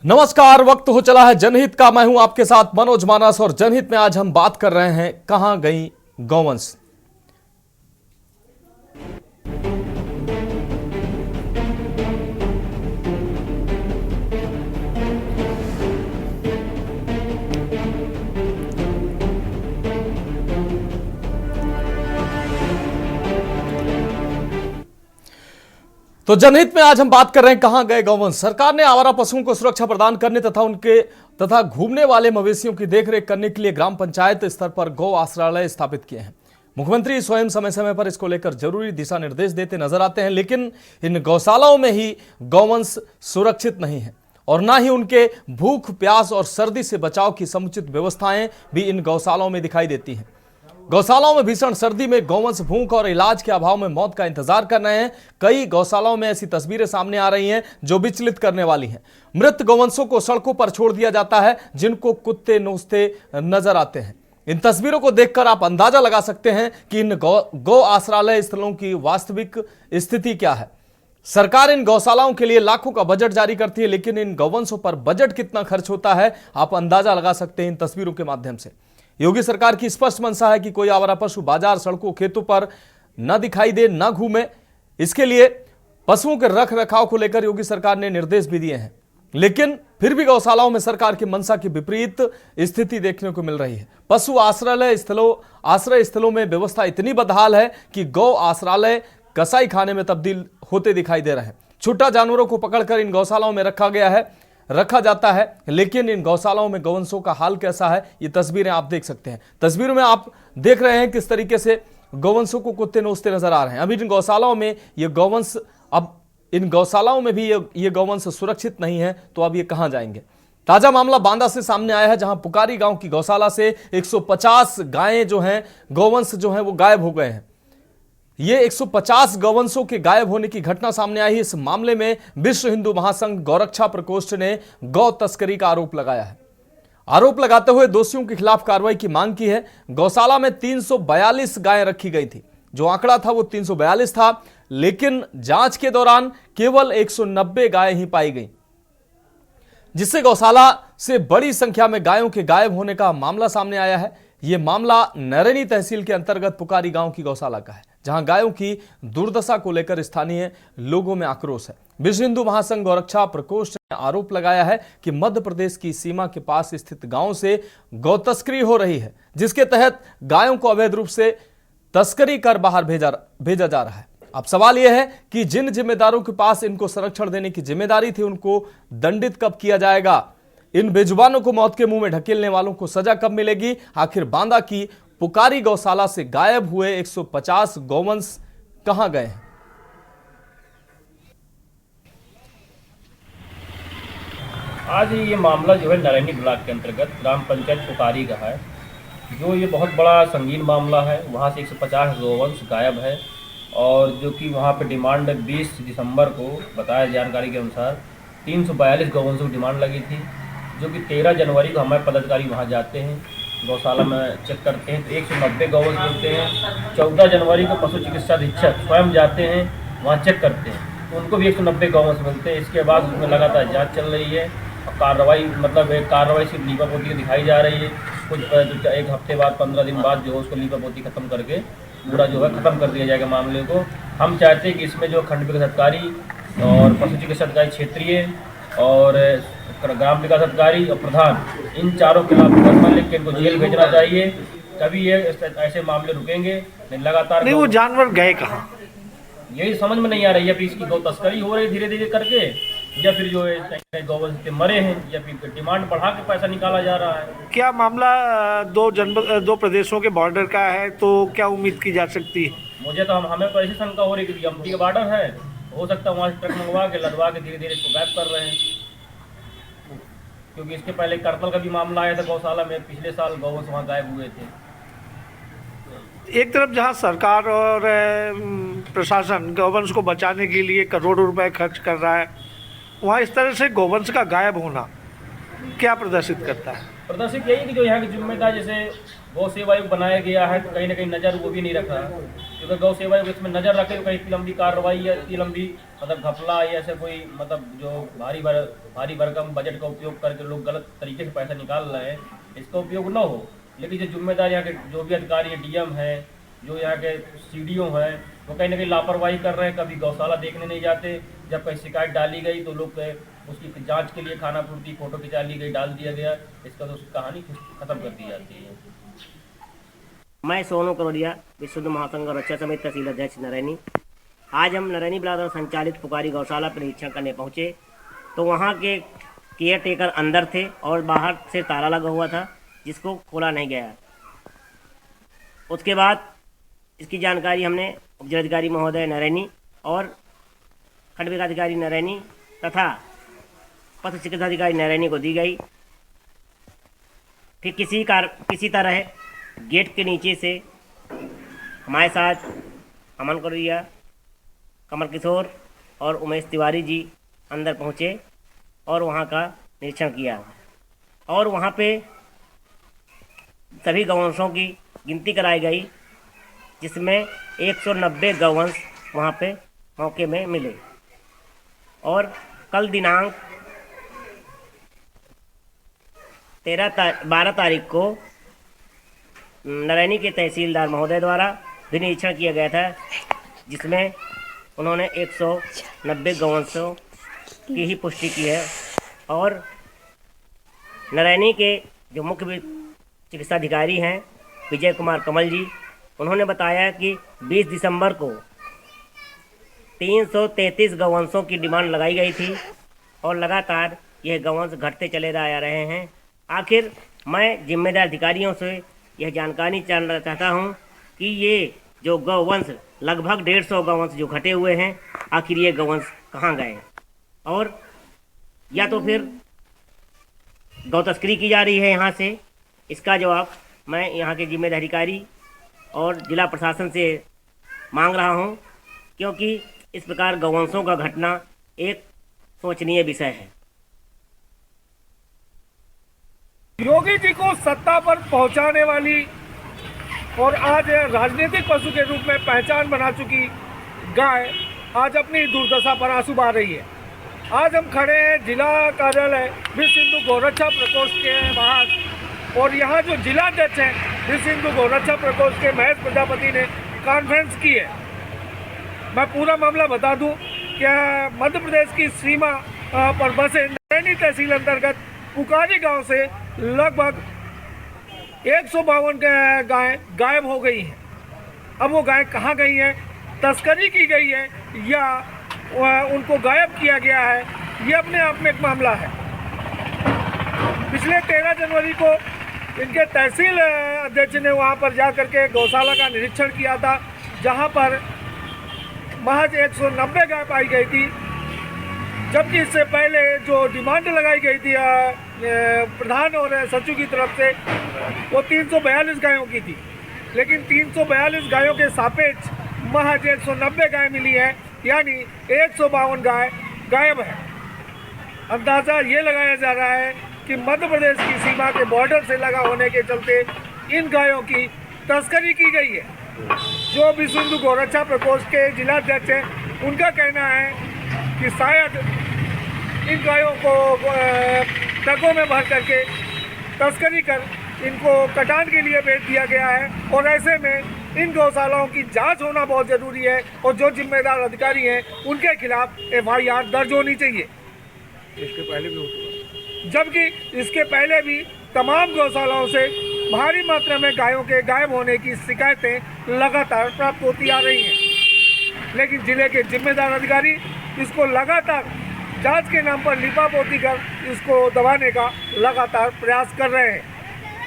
नमस्कार। वक्त हो चला है जनहित का। मैं हूं आपके साथ मनोज मानस और जनहित में आज हम बात कर रहे हैं कहां गई गौवंश। तो जनहित में आज हम बात कर रहे हैं कहां गए गौवंश। सरकार ने आवारा पशुओं को सुरक्षा प्रदान करने तथा घूमने वाले मवेशियों की देखरेख करने के लिए ग्राम पंचायत स्तर पर गौ आश्रय स्थापित किए हैं। मुख्यमंत्री स्वयं समय समय पर इसको लेकर जरूरी दिशा निर्देश देते नजर आते हैं, लेकिन इन गौशालाओं में ही गौवंश सुरक्षित नहीं है और ना ही उनके भूख, प्यास और सर्दी से बचाव की समुचित व्यवस्थाएं भी इन गौशालाओं में दिखाई देती हैं। गौशालाओं में भीषण सर्दी में गौवंश भूख और इलाज के अभाव में मौत का इंतजार कर रहे हैं। कई गौशालाओं में ऐसी तस्वीरें सामने आ रही हैं जो विचलित करने वाली हैं। मृत गौवंशों को सड़कों पर छोड़ दिया जाता है, जिनको कुत्ते नोचते नजर आते हैं। इन तस्वीरों को देखकर आप अंदाजा लगा सकते हैं कि इन गौ आश्रय स्थलों की वास्तविक स्थिति क्या है। सरकार इन गौशालाओं के लिए लाखों का बजट जारी करती है, लेकिन इन गौवंशों पर बजट कितना खर्च होता है आप अंदाजा लगा सकते हैं इन तस्वीरों के माध्यम से। योगी सरकार की स्पष्ट मंशा है कि कोई आवारा पशु बाजार, सड़कों, खेतों पर न दिखाई दे, न घूमे। इसके लिए पशुओं के रख रखाव को लेकर योगी सरकार ने निर्देश भी दिए हैं, लेकिन फिर भी गौशालाओं में सरकार की मंशा की विपरीत स्थिति देखने को मिल रही है। पशु आश्रय स्थलों में व्यवस्था इतनी बदहाल है कि गौ आश्रय कसाई खाने में तब्दील होते दिखाई दे रहे हैं। छुट्टा जानवरों को पकड़कर इन गौशालाओं में रखा जाता है, लेकिन इन गौशालाओं में गौवंशों का हाल कैसा है ये तस्वीरें आप देख सकते हैं। तस्वीरों में आप देख रहे हैं किस तरीके से गौवंशों को कुत्ते नोचते नजर आ रहे हैं। अभी इन गौशालाओं में ये गौवंश, अब इन गौशालाओं में भी ये गौवंश सुरक्षित नहीं है, तो अब ये कहां जाएंगे। ताजा मामला बांदा से सामने आया है, जहां पुकारी गांव की गौशाला से 150 गायें जो हैं, गौवंश जो हैं वो गायब हो गए हैं। ये 150 गौवंशों के गायब होने की घटना सामने आई है। इस मामले में विश्व हिंदू महासंघ गौरक्षा प्रकोष्ठ ने गौ तस्करी का आरोप लगाया है। आरोप लगाते हुए दोषियों के खिलाफ कार्रवाई की मांग की है। गौशाला में 342 गायें रखी गई थी। जो आंकड़ा था वो 342 था, लेकिन जांच के दौरान केवल 190 गायें ही पाई गई, जिससे गौशाला से बड़ी संख्या में गायों के गायब होने का मामला सामने आया है। यह मामला नरैनी तहसील के अंतर्गत पुकारी गांव की गौशाला का है, जहां गायों की दुर्दशा को लेकर स्थानीय लोगों में आक्रोश है। विश्व हिंदू महासंघ गौरक्षा प्रकोष्ठ ने आरोप लगाया है कि मध्य प्रदेश की सीमा के पास स्थित गांवों से गौ तस्करी हो रही है, जिसके तहत गायों को अवैध रूप से तस्करी कर बाहर भेजा जा रहा है। अब सवाल यह है कि जिन जिम्मेदारों के पास इनको संरक्षण देने की जिम्मेदारी थी, उनको दंडित कब किया जाएगा। इन बेजुबानों को मौत के मुंह में ढकेलने वालों को सजा कब मिलेगी। आखिर बांदा की पुकारी गौशाला से गायब हुए 150 गौवंश कहां गए हैं। आज ये मामला जो है नरैनी ब्लॉक के अंतर्गत ग्राम पंचायत पुकारी का है। जो ये बहुत बड़ा संगीन मामला है। वहाँ से 150 गौवंश गायब है और जो कि वहाँ पे डिमांड 20 दिसंबर को बताया जानकारी के अनुसार 342 गौवंशों की डिमांड लगी थी, जो कि 13 जनवरी को हमारे पदाधिकारी वहाँ जाते हैं, गौशाला में चेक करते हैं तो 190 गौवंश मिलते हैं। 14 जनवरी को पशु चिकित्सा अधीक्षक स्वयं जाते हैं, वहाँ चेक करते हैं तो उनको भी 190 गौवंश मिलते हैं। इसके बाद उसमें लगातार जांच चल रही है और कार्रवाई सिर्फ लीपापोती की दिखाई जा रही है। कुछ एक हफ्ते बाद, 15 दिन बाद जो है उसको लीपापोती खत्म करके पूरा जो है ख़त्म कर दिया जाएगा मामले को। हम चाहते हैं कि इसमें जो खंड विकास अधिकारी और पशु चिकित्सा अधिकारी क्षेत्रीय और ग्राम विकास अधिकारी और प्रधान, इन चारों के खिलाफ मुकदमा लिख के इनको जेल भेजना चाहिए। तभी ये ऐसे मामले रुकेंगे। नहीं लगातार नहीं, वो जानवर गए कहाँ यही समझ में नहीं आ रही है। फिर इसकी गौ तस्करी हो रही धीरे धीरे करके, या फिर जो है गौवंश मरे हैं, या फिर डिमांड बढ़ा के पैसा निकाला जा रहा है। क्या मामला दो प्रदेशों के बॉर्डर का है, तो क्या उम्मीद की जा सकती है? मुझे तो हमें तो ऐसी शंका हो रही है कि एमपी का बॉर्डर है, हो सकता है वहाँ से ट्रक मंगवा के लदवा के धीरे धीरे इसको गायब कर रहे हैं। क्योंकि इसके पहले करतल का भी मामला आया था गौशाला में, पिछले साल गौवंश वहाँ गायब हुए थे। एक तरफ जहां सरकार और प्रशासन गौवंश को बचाने के लिए करोड़ों रुपए खर्च कर रहा है, वहाँ इस तरह से गौवंश का गायब होना क्या प्रदर्शित करता है? प्रदर्शित यही कि जो यहाँ की जिम्मेदार, जैसे गौ सेवा आयोग बनाया गया है तो कहीं ना कहीं नज़र वो भी नहीं रख रहा, क्योंकि गौ सेवा आयोग इसमें नज़र रखे तो कहीं इतनी लंबी कार्रवाई या इतनी लंबी मतलब घपला या ऐसे कोई मतलब जो भारी भरकम बजट का उपयोग करके लोग गलत तरीके से पैसा निकाल रहे हैं, इसका उपयोग न हो। लेकिन जो जिम्मेदार यहाँ के जो भी अधिकारी हैं, डीएम हैं, जो यहाँ के सीडीओ हैं, वो कहीं ना कहीं लापरवाही कर रहे हैं। कभी गौशाला देखने नहीं जाते, जब कहीं शिकायत डाली गई तो लोग उसकी जांच के लिए खाना पूर्ति फोटो खिंचा ली गई, डाल दिया गया, इसका तो उसकी कहानी खत्म कर दी जाती है। मैं सोनू करोड़िया, विशुद्ध महासंघ और रक्षा समिति तहसील अध्यक्ष नरैनी। आज हम नरैनी ब्लॉक द्वारा संचालित पुकारी गौशाला पर निरीक्षण करने पहुँचे तो वहाँ के केयर टेकर अंदर थे और बाहर से ताला लगा हुआ था जिसको खोला नहीं गया। उसके बाद इसकी जानकारी हमने उपजिलाधिकारी महोदय नरैनी और खंड विकासाधिकारी नरैनी तथा पशु चिकित्साधिकारी नरैनी को दी गई। फिर किसी तरह गेट के नीचे से हमारे साथ अमन करोड़िया, कमल किशोर और उमेश तिवारी जी अंदर पहुँचे और वहाँ का निरीक्षण किया और वहाँ पे सभी गौवंशों की गिनती कराई गई, जिसमें 190 गौवंश वहाँ पे मौके में मिले। और कल दिनांक 12 तारीख को नरैनी के तहसीलदार महोदय द्वारा भी निरीक्षण किया गया था, जिसमें उन्होंने 190 गौवंशों की ही पुष्टि की है। और नरैनी के जो मुख्य चिकित्साधिकारी हैं विजय कुमार कमल जी, उन्होंने बताया कि 20 दिसंबर को 333 गौवंशों की डिमांड लगाई गई थी और लगातार यह गौवंश घटते चले आ रहे हैं। आखिर मैं जिम्मेदार अधिकारियों से यह जानकारी जानना चाहता हूं कि ये जो गौवंश लगभग 150 गौवंश जो घटे हुए हैं, आखिर ये गौवंश कहाँ गए, और या तो फिर गौ तस्करी की जा रही है यहाँ से। इसका जवाब मैं यहाँ के जिम्मेदार अधिकारी और जिला प्रशासन से मांग रहा हूँ, क्योंकि इस प्रकार गौवंशों का घटना एक सोचनीय विषय है। योगी जी को सत्ता पर पहुंचाने वाली और आज राजनीतिक पशु के रूप में पहचान बना चुकी गाय आज अपनी दुर्दशा पर आंसू बहा रही है। आज हम खड़े हैं जिला कार्यालय विश्व हिंदू गौरक्षा प्रकोष्ठ के बाहर और यहाँ जो जिला अध्यक्ष हैं विश्व हिंदू गौरक्षा प्रकोष्ठ के महेश प्रजापति ने कॉन्फ्रेंस की है। मैं पूरा मामला बता दूं कि मध्य प्रदेश की सीमा पर बसे नरैनी तहसील अंतर्गत पुकारी गांव से लगभग 152 गायें गायब हो गई हैं। अब वो गायें कहाँ गई हैं, तस्करी की गई है या उनको गायब किया गया है, ये अपने आप में एक मामला है। पिछले 13 जनवरी को इनके तहसील अध्यक्ष ने वहाँ पर जा करके गौशाला का निरीक्षण किया था, जहाँ पर महज 190 गाय पाई गई थी, जबकि इससे पहले जो डिमांड लगाई गई थी प्रधान और सचिव की तरफ से वो 342 गायों की थी, लेकिन 342 गायों के सापेक्ष महज 190 गाय मिली है, यानी 152 गाय गायब है। अंदाज़ा ये लगाया जा रहा है कि मध्य प्रदेश की सीमा के बॉर्डर से लगा होने के चलते इन गायों की तस्करी की गई है। जो विश्व हिंदू गौरक्षा प्रकोष्ठ के जिला अध्यक्ष हैं, उनका कहना है कि शायद इन गायों को ट्रकों में भर करके तस्करी कर इनको कटान के लिए भेज दिया गया है, और ऐसे में इन गौशालाओं की जांच होना बहुत ज़रूरी है और जो जिम्मेदार अधिकारी हैं उनके खिलाफ FIR दर्ज होनी चाहिए। इसके पहले भी हो चुका, जबकि इसके पहले भी तमाम गौशालाओं से भारी मात्रा में गायों के गायब होने की शिकायतें लगातार प्राप्त होती आ रही हैं, लेकिन जिले के जिम्मेदार अधिकारी इसको लगातार जांच के नाम पर लिपापोती कर इसको दबाने का लगातार प्रयास कर रहे हैं।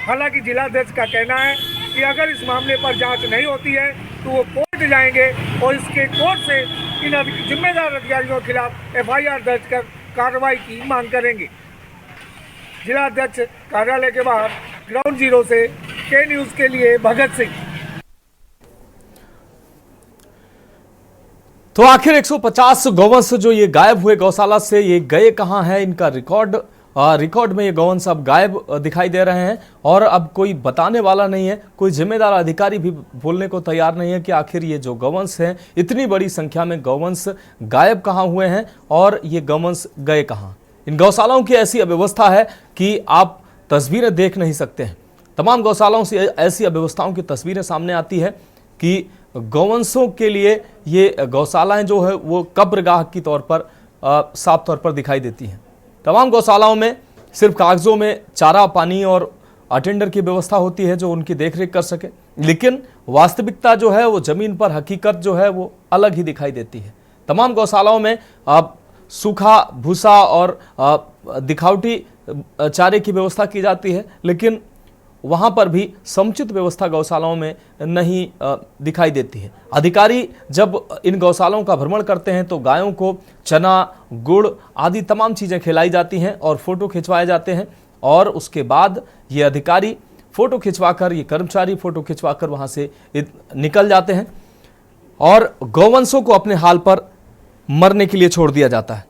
हालांकि जिलाध्यक्ष का कहना है कि अगर इस मामले पर जांच नहीं होती है तो वो कोर्ट जाएंगे और इसके कोर्ट से इन जिम्मेदार अधिकारियों के खिलाफ FIR दर्ज कर कार्रवाई की मांग करेंगे। जिला अध्यक्ष कार्यालय के बाहर ग्राउंड जीरो से के न्यूज़ के लिए भगत सिंह। तो आखिर 150 गौवंश जो ये गायब हुए गौशाला से, ये गए कहां हैं, इनका रिकॉर्ड रिकॉर्ड में ये गौवंश अब गायब दिखाई दे रहे हैं और अब कोई बताने वाला नहीं है, कोई जिम्मेदार अधिकारी भी बोलने को तैयार नहीं है कि आखिर ये जो गौवंश हैं, इतनी बड़ी संख्या में गौवंश गायब कहाँ हुए हैं और ये गौवंश गए कहाँ। इन गौशालाओं की ऐसी अव्यवस्था है कि आप तस्वीरें देख नहीं सकते हैं। तमाम गौशालाओं से ऐसी अव्यवस्थाओं की तस्वीरें सामने आती है कि गौवंशों के लिए ये गौशालाएं जो है वो कब्रगाह की तौर पर साफ तौर पर दिखाई देती हैं। तमाम गौशालाओं में सिर्फ कागजों में चारा, पानी और अटेंडर की व्यवस्था होती है जो उनकी देखरेख कर सके, लेकिन वास्तविकता जो है वो जमीन पर हकीकत जो है वो अलग ही दिखाई देती है। तमाम गौशालाओं में सूखा भूसा और दिखावटी चारे की व्यवस्था की जाती है, लेकिन वहां पर भी समुचित व्यवस्था गौशालाओं में नहीं दिखाई देती है। अधिकारी जब इन गौशालाओं का भ्रमण करते हैं तो गायों को चना, गुड़ आदि तमाम चीज़ें खिलाई जाती हैं और फोटो खिंचवाए जाते हैं और उसके बाद ये अधिकारी फोटो खिंचवाकर, ये कर्मचारी फोटो खिंचवाकर वहां से निकल जाते हैं और गौवंशों को अपने हाल पर मरने के लिए छोड़ दिया जाता है।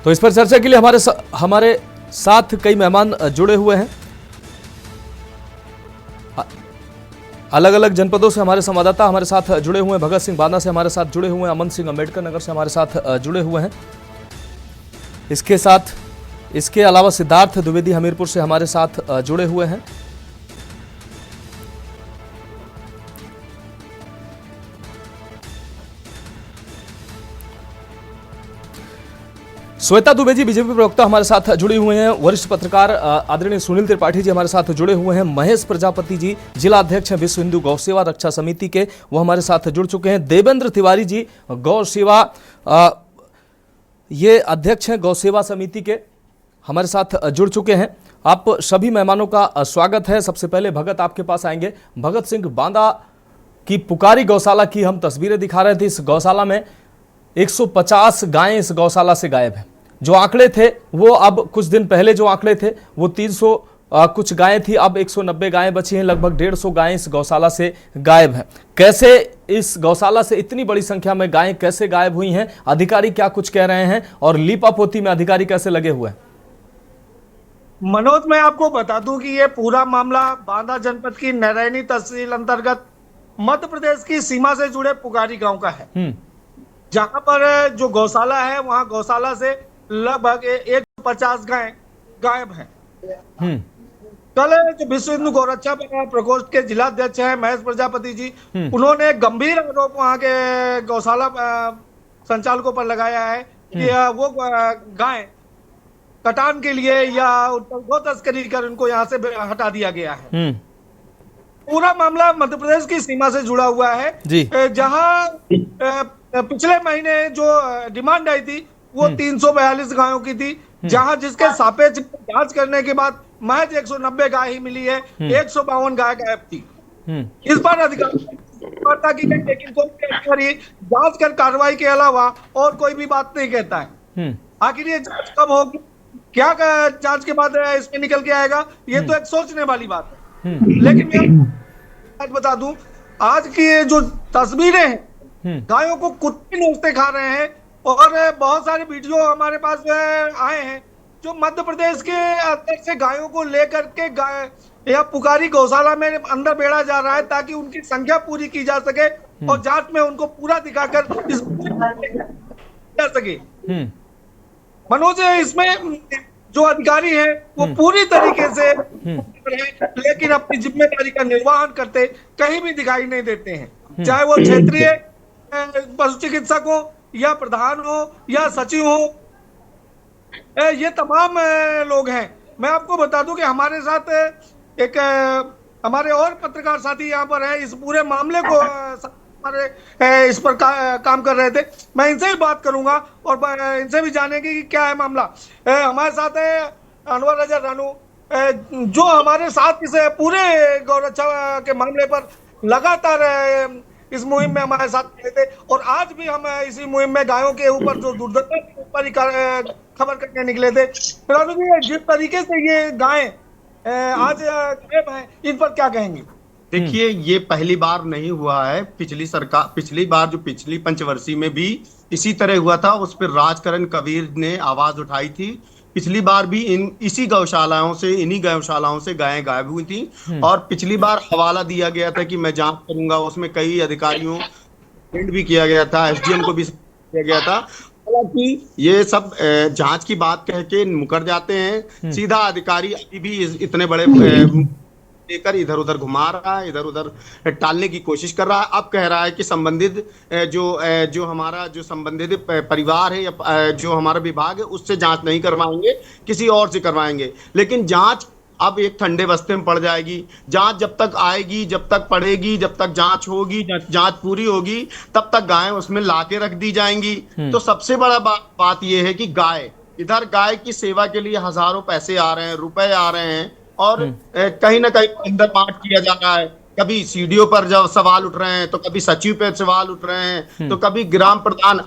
तो इस पर चर्चा के लिए हमारे साथ कई मेहमान जुड़े हुए हैं। अलग अलग जनपदों से हमारे संवाददाता हमारे साथ जुड़े हुए हैं। भगत सिंह बांदा से हमारे साथ जुड़े हुए हैं, अमन सिंह अम्बेडकर नगर से हमारे साथ जुड़े हुए हैं। इसके अलावा सिद्धार्थ द्विवेदी हमीरपुर से हमारे साथ जुड़े हुए हैं। श्वेता दुबे जी बीजेपी प्रवक्ता हमारे साथ जुड़े हुए हैं। वरिष्ठ पत्रकार आदरणीय सुनील त्रिपाठी जी हमारे साथ जुड़े हुए हैं। महेश प्रजापति जी जिला अध्यक्ष हैं विश्व हिंदू गौ सेवा रक्षा समिति के, वो हमारे साथ जुड़ चुके हैं। देवेंद्र तिवारी जी गौ सेवा ये अध्यक्ष हैं गौ सेवा समिति के, हमारे साथ जुड़ चुके हैं। आप सभी मेहमानों का स्वागत है। सबसे पहले भगत आपके पास आएंगे। भगत सिंह बांदा की पुकारी गौशाला की हम तस्वीरें दिखा रहे थे। इस गौशाला में 150 गायें इस गौशाला से गायब हैं। जो आंकड़े थे वो अब कुछ दिन पहले जो आंकड़े थे वो 300 कुछ गायें थी, अब 190 गायें बची हैं। लगभग 150 गायें इस गौशाला से गायब हैं। कैसे इस गौशाला से इतनी बड़ी संख्या में गायें कैसे गायब हुई हैं, अधिकारी क्या कुछ कह रहे हैं और लीपापोती में अधिकारी कैसे लगे हुए हैं? मनोज, मैं आपको बता दूं कि ये पूरा मामला बांदा जनपद की नारायणी तहसील अंतर्गत मध्य प्रदेश की सीमा से जुड़े पुकारी गांव का है, जहां पर जो गौशाला है वहां गौशाला से लगभग 150 गायें गायब हैं। कल जो विश्व हिंदू गौरक्षा प्रकोष्ठ के जिला अध्यक्ष हैं महेश प्रजापति जी, उन्होंने गंभीर आरोप वहां के गौशाला संचालकों पर लगाया है कि वो गाय कटान के लिए या गौ तस्करी कर उनको यहाँ से हटा दिया गया है। पूरा मामला मध्य प्रदेश की सीमा से जुड़ा हुआ है, जहां पिछले महीने जो डिमांड आई थी वो 342 गायों की थी, जहां जिसके सापेक्ष जांच करने के बाद महज 190 गाय ही मिली है। 152 गाय गायब थी। इस बार अधिकारी की गई, लेकिन कोई अधिकारी जांच कर कार्रवाई के अलावा और कोई भी बात नहीं कहता है। आखिर ये जांच कब होगी, क्या जांच के बाद इसमें निकल के आएगा, ये तो एक सोचने वाली बात है। लेकिन मैं बता दूं, आज की जो तस्वीरें हैं, गायों को कुत्ते नोचते खा रहे हैं और बहुत सारे वीडियो हमारे पास आए हैं जो मध्य प्रदेश के अंदर से गायों को लेकर के या पुकारी गौशाला में अंदर बेड़ा जा रहा है ताकि उनकी संख्या पूरी की जा सके और जांच में उनको पूरा दिखाकर इस जा सके। मनोज, इसमें जो अधिकारी हैं वो पूरी तरीके से लेकिन अपनी जिम्मेदारी का निर्वहन करते कहीं भी दिखाई नहीं देते हैं, चाहे वो क्षेत्रीय पशु चिकित्सक हो या प्रधान हो या सचिव हो, ये तमाम लोग हैं। मैं आपको बता दूं कि हमारे साथ एक हमारे और पत्रकार साथी यहाँ पर है, इस पूरे मामले को हमारे इस पर काम कर रहे थे। मैं इनसे भी बात करूंगा और इनसे भी जानेंगे कि क्या है मामला। हमारे साथ है अनवर रजा रानू, जो हमारे साथ इस पूरे गौरक्षा के मामले पर लगातार इस मुहिम में हमारे साथ थे और आज भी हम इसी मुहिम में गायों के ऊपर जो दुर्घटना खबर करके निकले थे। रानू जी, जिस तरीके से ये गाय आज गायब है, इन पर क्या कहेंगे? देखिए, ये पहली बार नहीं हुआ है। पिछली बार जो पिछली पंचवर्षीय में भी इसी तरह हुआ था, उस पर राजकरण कबीर ने आवाज उठाई थी। पिछली बार भी इन्हीं गौशालाओं से गायें गायब हुई थी। और पिछली बार हवाला दिया गया था कि मैं जांच करूंगा, उसमें कई अधिकारियों भी किया गया था, एसडीएम को भी किया गया था। हालांकि ये सब जांच की बात कह के मुकर जाते हैं। सीधा अधिकारी अभी भी इतने बड़े लेकर इधर उधर घुमा रहा है, इधर उधर टालने की कोशिश कर रहा है। अब कह रहा है कि संबंधित जो हमारा जो संबंधित परिवार है या जो हमारा विभाग है उससे जांच नहीं करवाएंगे, किसी और से करवाएंगे। लेकिन जांच अब एक ठंडे बस्ते में पड़ जाएगी। जांच जब तक आएगी, जब तक पड़ेगी, जब तक जांच होगी, जांच पूरी होगी, तब तक गायें उसमें लाके रख दी जाएंगी। तो सबसे बड़ा बात यह है कि गाय की सेवा के लिए हजारों पैसे आ रहे हैं, रुपए आ रहे हैं, और कहीं ना कहीं अंदर बांट किया जा रहा है। कभी सीडीओ पर जब सवाल उठ रहे हैं, तो कभी सचिव पे सवाल उठ रहे हैं, तो कभी ग्राम प्रधान।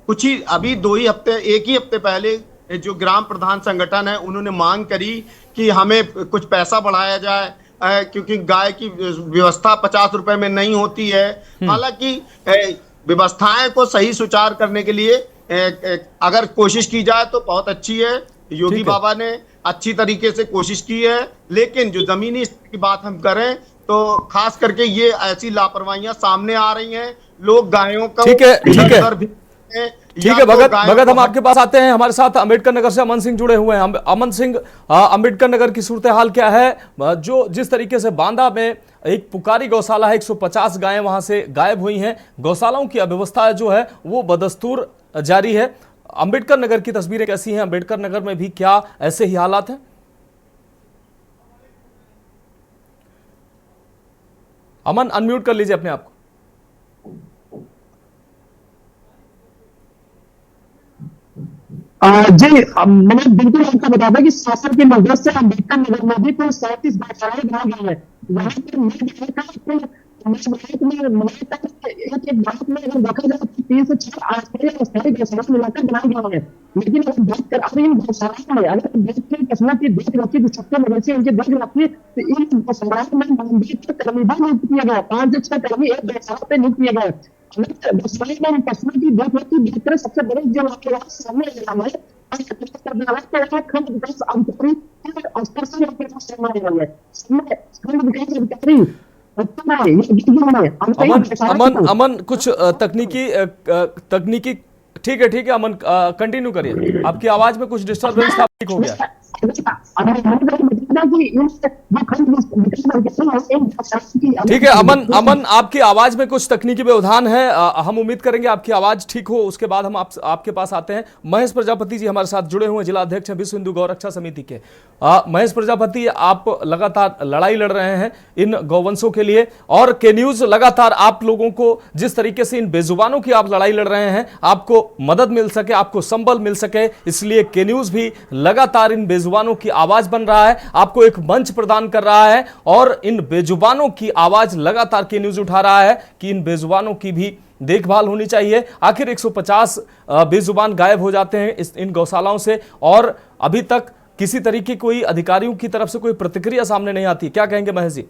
कुछ ही अभी एक ही हफ्ते पहले जो ग्राम प्रधान संगठन है, उन्होंने मांग करी कि हमें कुछ पैसा बढ़ाया जाए, क्योंकि गाय की व्यवस्था 50 रुपए में नहीं होती है। हालांकि व्यवस्थाएं को सही सुचार करने के लिए अगर कोशिश की जाए तो बहुत अच्छी है। योगी बाबा ने अच्छी तरीके से कोशिश की है, लेकिन जो जमीनी स्तर की बात हम करें तो खास करके ये ऐसी लापरवाहियां सामने आ रही हैं। लोग गायों को ठीक है भगत, हम आपके पास आते हैं। हमारे साथ अंबेडकर नगर से अमन सिंह जुड़े हुए हैं। अमन सिंह, अंबेडकर नगर की सूरत हाल क्या है? जिस तरीके से बांदा में एक पुकारी गौशाला है, 150 गायें वहां से गायब हुई हैं। गौशालाओं की अव्यवस्था जो है वो बदस्तूर जारी है। अंबेडकर नगर की तस्वीरें कैसी हैं? अंबेडकर नगर में भी क्या ऐसे ही हालात हैं? अमन, अनम्यूट कर लीजिए अपने आप को। जी, मैंने बिल्कुल आपको बता दें कि शासन की मदद से अंबेडकर नगर में भी कुल 37 गौशालाएं बनाई गई है। वहां पर एक भारत में अगर देखा जाए तो 3 से 6 अस्थायी गौशाला मिलाकर बनाई गई है। लेकिन अगर बात कर अब इन गौशालाओं में अगर देश की कसरत की देख रखी जो सबसे मवेशी उनकी देख रखी, तो इन गौशालाओं में मंदिर कर्मी भी नियुक्त किया गया। 5 से 6 कर्मी एक गौशाला पे नियुक्त किए गए। पशुओं की देख रेख की बात करें, सबसे बड़े जो आपके सामने अमन कुछ तकनीकी ठीक है अमन, कंटिन्यू करिए। आपकी आवाज में कुछ डिस्टर्बेंस था, ठीक हो गया। ठीक है अमन, आपकी आवाज में कुछ तकनीकी व्यवधान है। हम उम्मीद करेंगे आपकी आवाज ठीक हो, उसके बाद हम आपके पास आते हैं। महेश प्रजापति जी हमारे साथ जुड़े हुए, जिला अध्यक्ष हैं विश्व हिंदू गौरक्षा समिति के। महेश प्रजापति, आप लगातार लड़ाई लड़ रहे हैं इन गौवंशों के लिए, और के न्यूज लगातार आप लोगों को जिस तरीके से इन बेजुबानों की आप लड़ाई लड़ रहे हैं, आपको मदद मिल सके, आपको संबल मिल सके, इसलिए के न्यूज भी लगातार इन बेजुबानों की आवाज बन रहा है, आपको एक मंच प्रदान कर रहा है, और इन बेजुबानों की आवाज लगातार के न्यूज उठा रहा है कि इन बेजुबानों की भी देखभाल होनी चाहिए। आखिर 150 बेजुबान गायब हो जाते हैं इन गौशालाओं से, और अभी तक किसी तरीके कोई अधिकारियों की तरफ से कोई प्रतिक्रिया सामने नहीं आती। क्या कहेंगे महेश जी?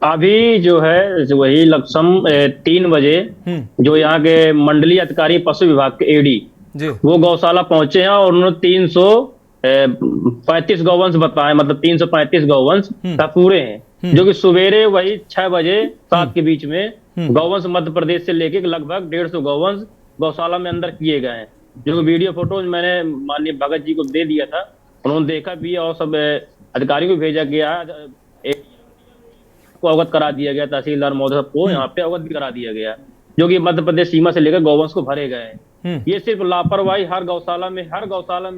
अभी जो है वही लमसम 3 बजे जो यहाँ के मंडलीय अधिकारी पशु विभाग के एडी वो गौशाला पहुंचे हैं, और उन्होंने 335 गौवंश बताए, मतलब 335 गौवंश का पूरे हैं, जो कि सवेरे वही 6 बजे 7 के बीच में गौवंश मध्य प्रदेश से लेके लगभग 150 गौवंश गौशाला में अंदर किए गए हैं। जो वीडियो फोटो मैंने माननीय भगत जी को दे दिया था, उन्होंने देखा भी, और सब अधिकारियों को भेजा गया, को अवगत करा दिया गया, तहसीलदार महोदय को यहाँ पे अवगत भी करा दिया गया, जो कि मध्य प्रदेश सीमा से लेकर गौवंश को भरे गए हैं। ये सिर्फ लापरवाही, हर गौशाला में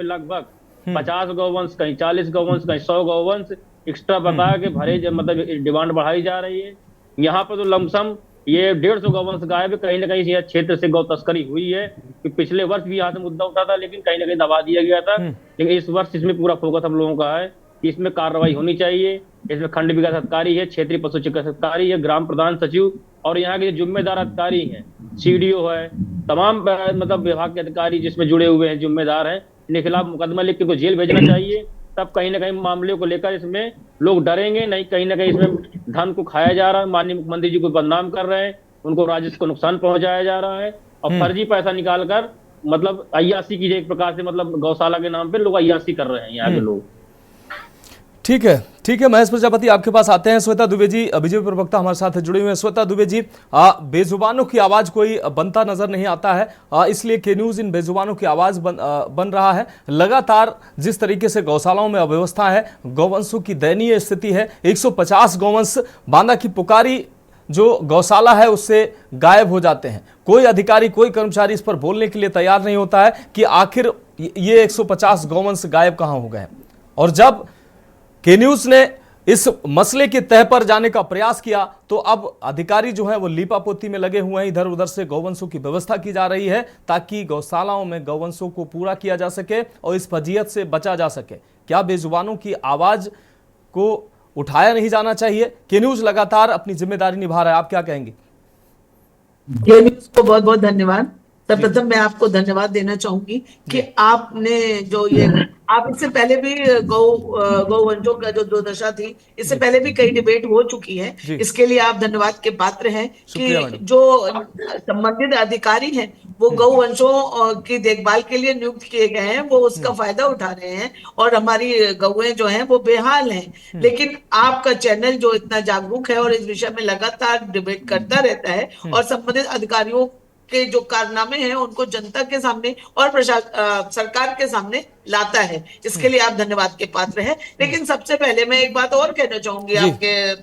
लगभग 50 गौवंश, कहीं 40 गौवंश, कहीं 100 गौवंश एक्स्ट्रा बता के भरे, मतलब डिमांड बढ़ाई जा रही है। यहाँ पर तो लमसम ये 150 गौवंश गायब, कहीं ना कहीं यह क्षेत्र से गौ तस्करी हुई है। कि पिछले वर्ष भी यहाँ से मुद्दा उठा था, लेकिन कहीं ना कहीं दबा दिया गया था। लेकिन इस वर्ष इसमें पूरा फोकस हम लोगों का है कि इसमें कार्रवाई होनी चाहिए। इसमें खंड विकास अधिकारी है, क्षेत्रीय पशु चिकित्सा अधिकारी है, ग्राम प्रधान, सचिव, और यहाँ के जो जिम्मेदार अधिकारी हैं, सीडीओ है, तमाम मतलब विभाग के अधिकारी जिसमें जुड़े हुए हैं, जिम्मेदार हैं, इनके खिलाफ मुकदमा लिख के इनको जेल भेजना चाहिए। तब कहीं ना कहीं मामले को लेकर इसमें लोग डरेंगे नहीं, कहीं ना कहीं इसमें धन को खाया जा रहा है, माननीय मुख्यमंत्री जी को बदनाम कर रहे हैं, उनको राजस्व को नुकसान पहुंचाया जा रहा है और फर्जी पैसा निकाल कर मतलब अय्यासी की एक प्रकार से, मतलब गौशाला के नाम पे लोग अय्यासी कर रहे हैं यहाँ के लोग। ठीक है महेश प्रजापति, आपके पास आते हैं। श्वेता दुबे जी बीजेपी प्रवक्ता हमारे साथ जुड़े हुए हैं। श्वेता दुबे जी, बेजुबानों की आवाज कोई बनता नजर नहीं आता है, इसलिए के न्यूज इन बेजुबानों की आवाज बन रहा है। लगातार जिस तरीके से गौशालाओं में अव्यवस्था है, गौवंशों की दयनीय स्थिति है, 150 गौवंश बांदा की पुकारी जो गौशाला है उससे गायब हो जाते हैं। कोई अधिकारी, कोई कर्मचारी इस पर बोलने के लिए तैयार नहीं होता है कि आखिर ये 150 गौवंश गायब कहां हो गए। और जब के न्यूज ने इस मसले के तह पर जाने का प्रयास किया तो अब अधिकारी जो है वो लीपापोती में लगे हुए हैं। इधर उधर से गौवंशों की व्यवस्था की जा रही है ताकि गौशालाओं में गौवंशों को पूरा किया जा सके और इस फजीयत से बचा जा सके। क्या बेजुबानों की आवाज को उठाया नहीं जाना चाहिए? के न्यूज लगातार अपनी जिम्मेदारी निभा रहा है, आप क्या कहेंगे? के न्यूज को बहुत बहुत धन्यवाद। सर्वप्रथम मैं आपको धन्यवाद देना चाहूंगी कि आपने जो ये, आप इससे पहले भी गौवंशों का जो दुर्दशा थी, इससे पहले भी कई डिबेट हो चुकी है, इसके लिए आप धन्यवाद के पात्र हैं कि जो संबंधित अधिकारी हैं वो गौवंशों की देखभाल के लिए नियुक्त किए गए हैं, वो उसका फायदा उठा रहे हैं और हमारी गौएं जो हैं वो बेहाल हैं। लेकिन आपका चैनल जो इतना जागरूक है और इस विषय में लगातार डिबेट करता रहता है और संबंधित अधिकारियों के जो कारनामे हैं उनको जनता के सामने और सरकार के सामने लाता है, इसके लिए आप धन्यवाद के पात्र हैं। लेकिन सबसे पहले मैं एक बात और कहना चाहूंगी आपके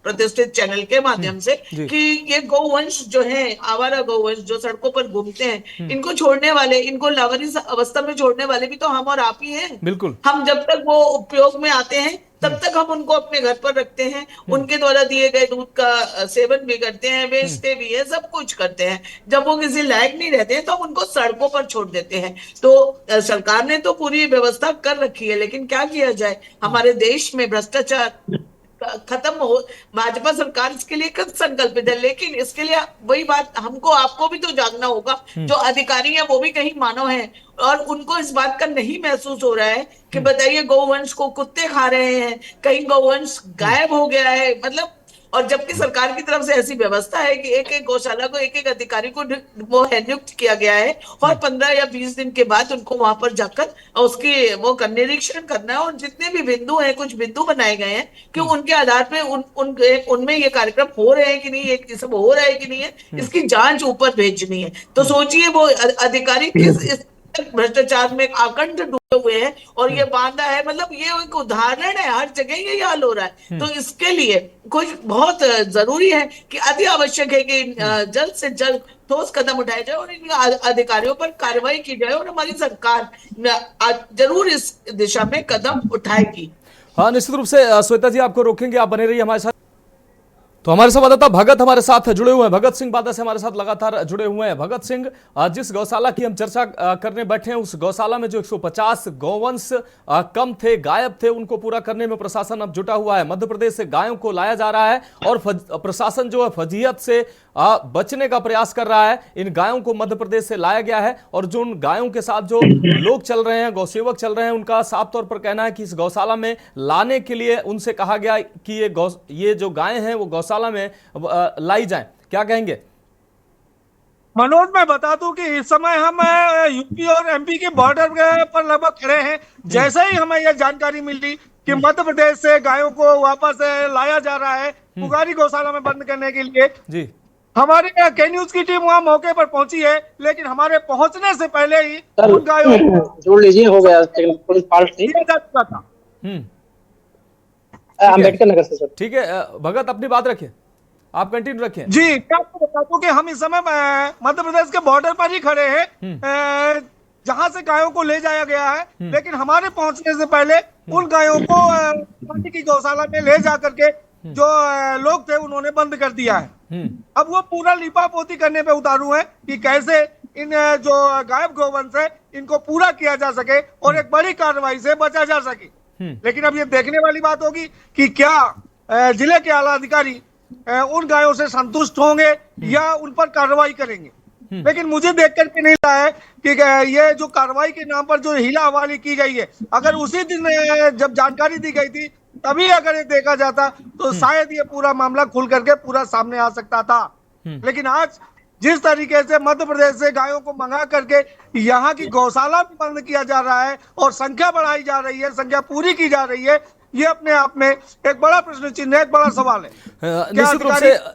प्रतिष्ठित चैनल के माध्यम से कि ये गौवंश जो है, आवारा गौवंश जो सड़कों पर घूमते हैं, इनको छोड़ने वाले, इनको लावारिस अवस्था में छोड़ने वाले भी तो हम और आप ही हैं। बिल्कुल, हम जब तक वो उपयोग में आते हैं तब तक हम उनको अपने घर पर रखते हैं, उनके द्वारा दिए गए दूध का सेवन भी करते हैं, बेचते भी हैं, सब कुछ करते हैं। जब वो किसी लायक नहीं रहते तो हम उनको सड़कों पर छोड़ देते हैं। तो सरकार ने तो पूरी व्यवस्था कर रखी है, लेकिन क्या किया जाए, हमारे देश में भ्रष्टाचार खत्म हो, भाजपा सरकार इसके लिए कृत संकल्पित है। लेकिन इसके लिए वही बात, हमको आपको भी तो जागना होगा। जो अधिकारी हैं वो भी कहीं मानव हैं और उनको इस बात का नहीं महसूस हो रहा है कि बताइए गौवंश को कुत्ते खा रहे हैं, कहीं गौवंश गायब हो गया है, मतलब, और जबकि सरकार की तरफ से ऐसी व्यवस्था है कि एक एक गौशाला को एक एक अधिकारी को वो है नियुक्त किया गया है और 15 या 20 दिन के बाद उनको वहां पर जाकर उसकी वो निरीक्षण करना है। और जितने भी बिंदु हैं, कुछ बिंदु बनाए गए हैं कि उनके आधार पे उनमें ये कार्यक्रम हो रहे हैं कि नहीं, ये सब हो रहा है कि नहीं है, इसकी जांच ऊपर भेजनी है। तो सोचिए वो अधिकारी किस भ्रष्टाचार में आकंठ डूबे हुए हैं और ये बांधा है, मतलब ये एक उदाहरण है, हर जगह ये हाल हो रहा है। तो इसके लिए कुछ बहुत जरूरी है कि अति आवश्यक है कि जल्द से जल्द ठोस कदम उठाए जाए और इन अधिकारियों पर कार्रवाई की जाए और हमारी सरकार जरूर इस दिशा में कदम उठाएगी। हाँ, निश्चित रूप से श्वेता जी आपको रोकेंगे, आप बने रहिए हमारे साथ। तो हमारे संवाददाता भगत हमारे साथ जुड़े हुए हैं, भगत सिंह बादा से हमारे साथ लगातार जुड़े हुए हैं। भगत सिंह, जिस गौशाला की हम चर्चा करने बैठे हैं, उस गौशाला में जो 150 गौवंश कम थे, गायब थे, उनको पूरा करने में प्रशासन अब जुटा हुआ है। मध्य प्रदेश से गायों को लाया जा रहा है और प्रशासन जो है फजीयत से बचने का प्रयास कर रहा है। इन गायों को मध्य प्रदेश से लाया गया है और जो उन गायों के साथ जो लोग चल रहे हैं, गौसेवक चल रहे हैं, उनका साफ तौर पर कहना है कि इस गौशाला में लाने के लिए उनसे कहा गया कि ये जो गायें हैं वो गौशाला में लाई जाएं। क्या कहेंगे मनोज? मैं बता दूं कि इस समय हम यूपी और एमपी के बॉर्डर पर लगभग खड़े हैं। जैसे ही हमें यह जानकारी मिली कि मध्य प्रदेश से गायों को वापस लाया जा रहा है पुकारी गौशाला में बंद करने के लिए जी, हमारे के न्यूज की टीम वहां मौके पर पहुंची है, लेकिन हमारे पहुंचने से पहले ही उन गायों को जोड़ लीजिए, हो गया पुलिस पार्ट जा चुका था। अम्बेडकर नगर से। ठीक है भगत, अपनी बात रखिए, आप कंटिन्यू रखें। जी, मैं आपको बता दूं कि हम इस समय मध्य प्रदेश के बॉर्डर पर ही खड़े हैं जहां से गायों को ले जाया गया है, लेकिन हमारे पहुंचने से पहले उन गायों को पार्टी की गौशाला में ले जा करके जो लोग थे उन्होंने बंद कर दिया है। अब वो पूरा लिपापोती करने पे उतारू है कि कैसे इन जो गायब गौवंश है इनको पूरा किया जा सके और एक बड़ी कार्रवाई से बचा जा सके। लेकिन अब ये देखने वाली बात होगी कि क्या जिले के आला अधिकारी उन गायों से संतुष्ट होंगे या उन पर कार्रवाई करेंगे। लेकिन मुझे देख करके नहीं लगा है कि ये जो कार्रवाई के नाम पर जो हीला हवाली की गई है, अगर उसी दिन जब जानकारी दी गई थी तभी अगर ये देखा जाता तो शायद ये पूरा मामला खुल करके पूरा सामने आ सकता था। लेकिन आज जिस तरीके से मध्य प्रदेश से गायों को मंगा करके यहाँ की गौशाला भी बंद किया जा रहा है और संख्या बढ़ाई जा रही है, संख्या पूरी की जा रही है, ये अपने आप में एक बड़ा प्रश्न चिन्ह है, एक बड़ा सवाल है।